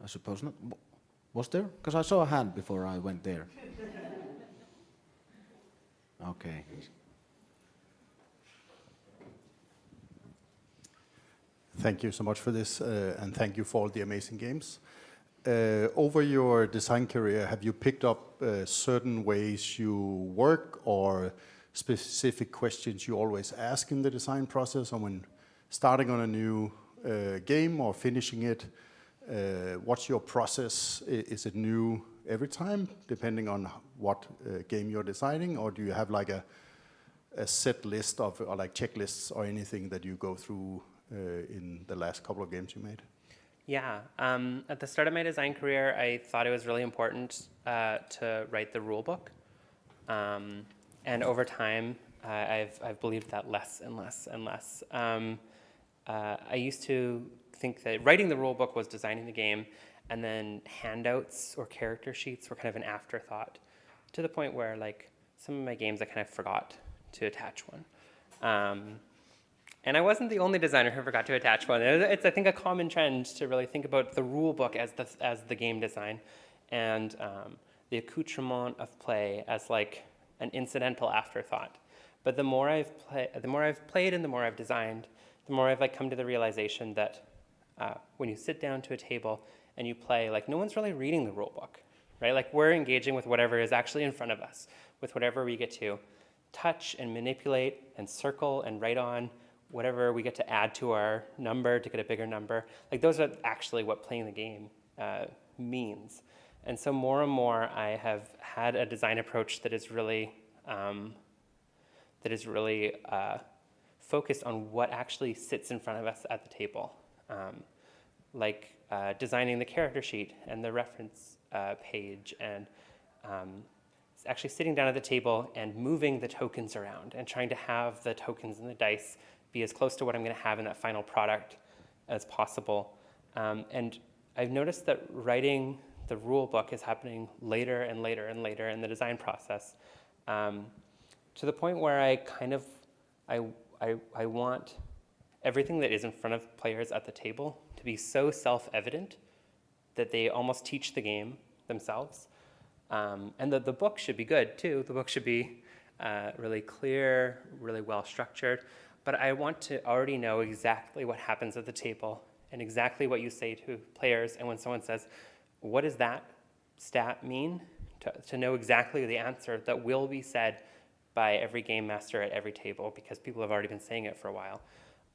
I suppose not. Was there? Because I saw a hand before I went there. Okay. Thank you so much for this, and thank you for all the amazing games. Over your design career, have you picked up certain ways you work or specific questions you always ask in the design process, or when starting on a new game or finishing it? What's your process? Is it new every time, depending on what game you're designing, or do you have like a set list of, or like checklists or anything that you go through in the last couple of games you made? Yeah, at the start of my design career, I thought it was really important to write the rule book. And over time, I've believed that less and less and less. I used to think that writing the rule book was designing the game, and then handouts or character sheets were kind of an afterthought, to the point where like some of my games I kind of forgot to attach one. And I wasn't the only designer who forgot to attach one. It's, I think, a common trend to really think about the rule book as the game design, and the accoutrement of play as like an incidental afterthought. But the more I've played and the more I've designed, the more I've like come to the realization that when you sit down to a table and you play, like no one's really reading the rule book, right? Like we're engaging with whatever is actually in front of us, with whatever we get to touch and manipulate and circle and write on, whatever we get to add to our number to get a bigger number. Like those are actually what playing the game means. And so more and more I have had a design approach that is really focused on what actually sits in front of us at the table. Like designing the character sheet and the reference page, and actually sitting down at the table and moving the tokens around and trying to have the tokens and the dice be as close to what I'm going to have in that final product as possible. And I've noticed that writing the rule book is happening later and later and later in the design process, to the point where I want everything that is in front of players at the table to be so self-evident that they almost teach the game themselves. And the book should be good too. The book should be really clear, really well structured. But I want to already know exactly what happens at the table and exactly what you say to players. And when someone says, what does that stat mean? To know exactly the answer that will be said by every game master at every table, because people have already been saying it for a while.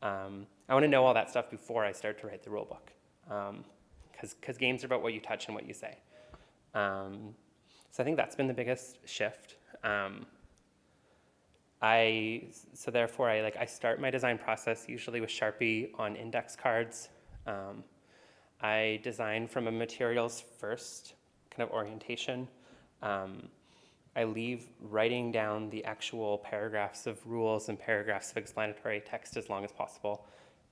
I want to know all that stuff before I start to write the rule book, because games are about what you touch and what you say. So I think that's been the biggest shift. So therefore I start my design process usually with Sharpie on index cards. I design from a materials first kind of orientation. I leave writing down the actual paragraphs of rules and paragraphs of explanatory text as long as possible,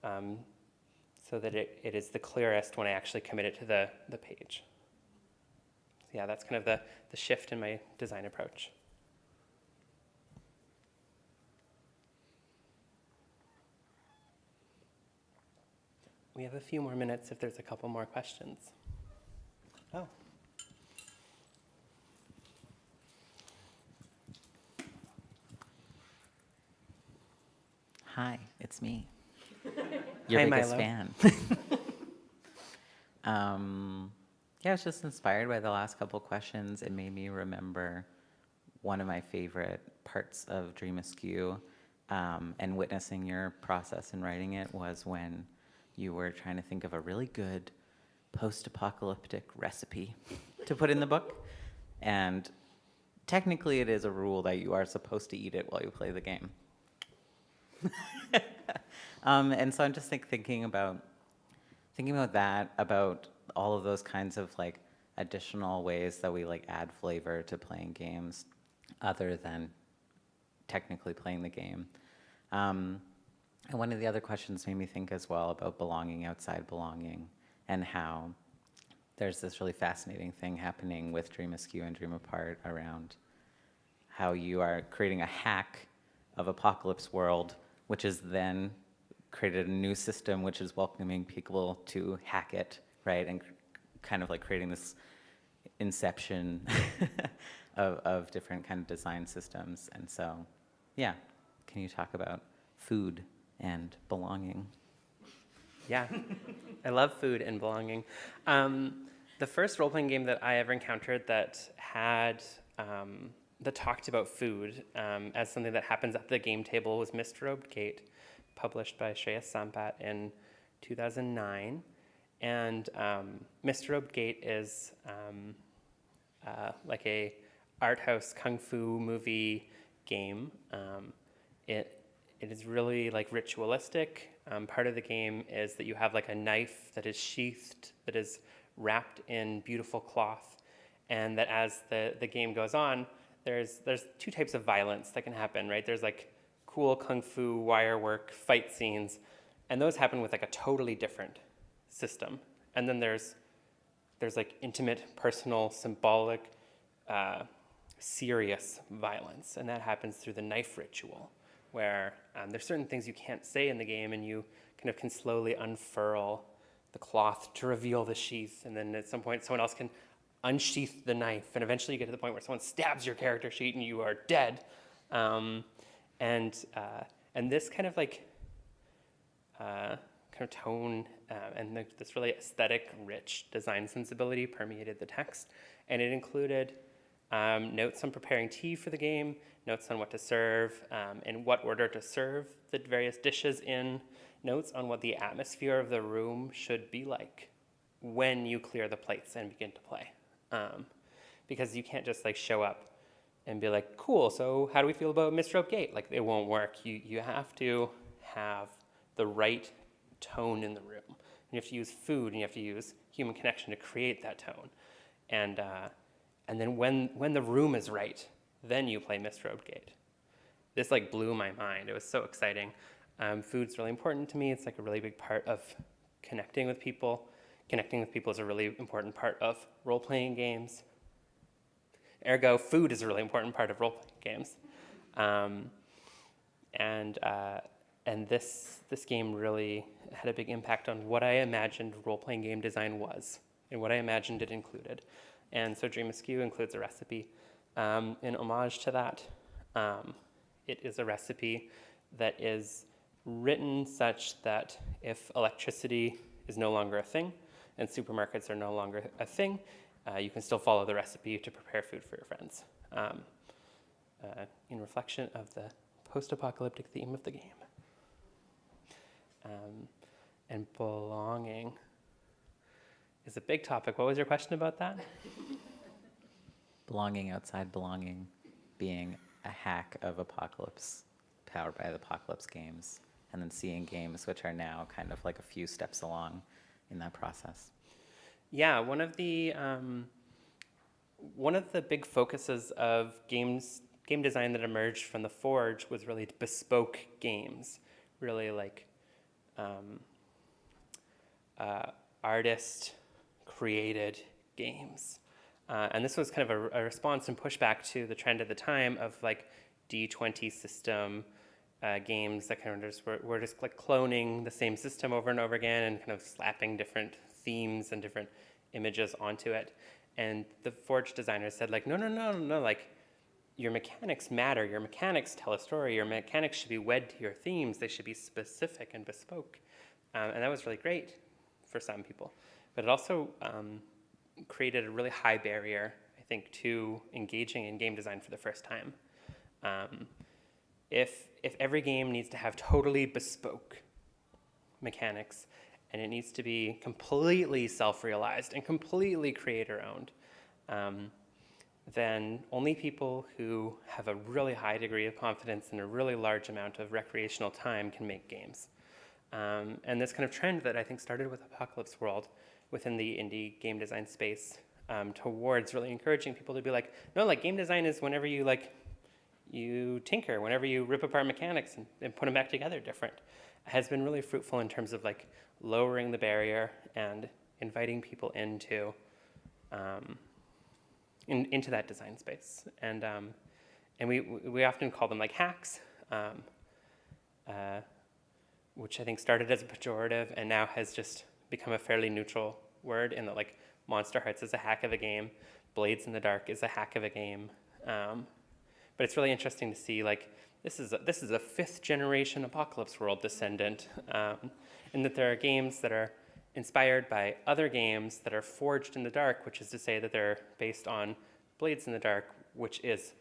so that it is the clearest when I actually commit it to the page. So yeah, that's kind of the shift in my design approach. We have a few more minutes if there's a couple more questions. Oh. Hi, it's me. Your Hi, biggest Milo. fan. Yeah, I was just inspired by the last couple questions. It made me remember one of my favorite parts of Dream Askew, and witnessing your process in writing it was when you were trying to think of a really good post-apocalyptic recipe to put in the book. And technically it is a rule that you are supposed to eat it while you play the game. And so I'm just thinking about that, about all of those kinds of like additional ways that we like add flavor to playing games other than technically playing the game. And one of the other questions made me think as well about belonging outside belonging, and how there's this really fascinating thing happening with Dream Askew and Dream Apart around how you are creating a hack of Apocalypse World, which is then created a new system which is welcoming people to hack it, right? And kind of like creating this inception of different kind of design systems. And so, yeah, can you talk about food and belonging? Yeah, I love food and belonging. The first role-playing game that I ever encountered that had that talked about food as something that happens at the game table was Mr. Robed Gate, published by Shreyas Sampat in 2009. And Mr. Robed Gate is like a art house kung fu movie game. It is really like ritualistic. Part of the game is that you have like a knife that is sheathed, that is wrapped in beautiful cloth, and that as the game goes on, there's two types of violence that can happen, right? There's like cool kung fu wire work fight scenes, and those happen with like a totally different system. And then there's like intimate, personal, symbolic, serious violence, and that happens through the knife ritual, where there's certain things you can't say in the game, and you kind of can slowly unfurl the cloth to reveal the sheath, and then at some point someone else can unsheath the knife, and eventually you get to the point where someone stabs your character sheet and you are dead. And this kind of like kind of tone and this really aesthetic, rich design sensibility permeated the text, and it included notes on preparing tea for the game, notes on what to serve, in what order to serve the various dishes in, notes on what the atmosphere of the room should be like when you clear the plates and begin to play. Because you can't just like show up and be like, cool, so how do we feel about Mr. Robed Gate? Like, it won't work. You have to have the right tone in the room. And you have to use food, and you have to use human connection to create that tone. And then when the room is right, then you play Mr. Robed Gate. This like blew my mind. It was so exciting. Food's really important to me. It's like a really big part of connecting with people. Connecting with people is a really important part of role-playing games. Ergo, food is a really important part of role-playing games. And this game really had a big impact on what I imagined role-playing game design was and what I imagined it included. And so Dream Askew includes a recipe. In homage to that, it is a recipe that is written such that if electricity is no longer a thing and supermarkets are no longer a thing, you can still follow the recipe to prepare food for your friends, in reflection of the post-apocalyptic theme of the game. And belonging is a big topic. What was your question about that? Belonging outside belonging, being a hack of Apocalypse, powered by the Apocalypse games, and then seeing games which are now kind of like a few steps along in that process. Yeah, one of the big focuses of game design that emerged from the Forge was really bespoke games, really like artist-created games. And this was kind of a response and pushback to the trend at the time of like D20 system games that kind of just were just like cloning the same system over and over again and kind of slapping different themes and different images onto it. And the Forge designers said like, no, like your mechanics matter. Your mechanics tell a story. Your mechanics should be wed to your themes. They should be specific and bespoke. And that was really great for some people. But it also created a really high barrier, I think, to engaging in game design for the first time. If every game needs to have totally bespoke mechanics, and it needs to be completely self-realized and completely creator-owned, then only people who have a really high degree of confidence and a really large amount of recreational time can make games. And this kind of trend that I think started with Apocalypse World within the indie game design space towards really encouraging people to be like, no, like game design is whenever you you tinker, whenever you rip apart mechanics and put them back together different, has been really fruitful in terms of like lowering the barrier and inviting people into that design space. And we often call them like hacks, which I think started as a pejorative and now has just become a fairly neutral word in that like Monsterhearts is a hack of a game, Blades in the Dark is a hack of a game. But it's really interesting to see like this is a 5th generation Apocalypse World descendant, and that there are games that are inspired by other games that are forged in the dark, which is to say that they're based on Blades in the Dark, which is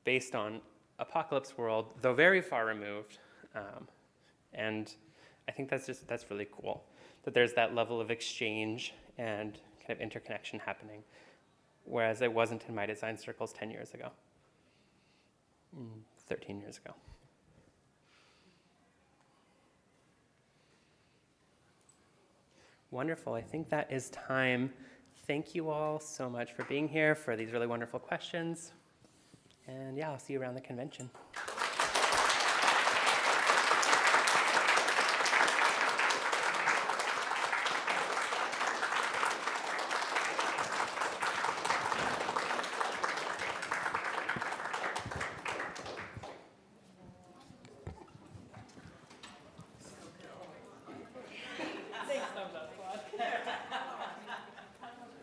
based on Apocalypse World, though very far removed. And I think that's really cool, that there's that level of exchange and kind of interconnection happening, whereas it wasn't in my design circles 10 years ago, 13 years ago. Wonderful, I think that is time. Thank you all so much for being here, for these really wonderful questions. And yeah, I'll see you around the convention.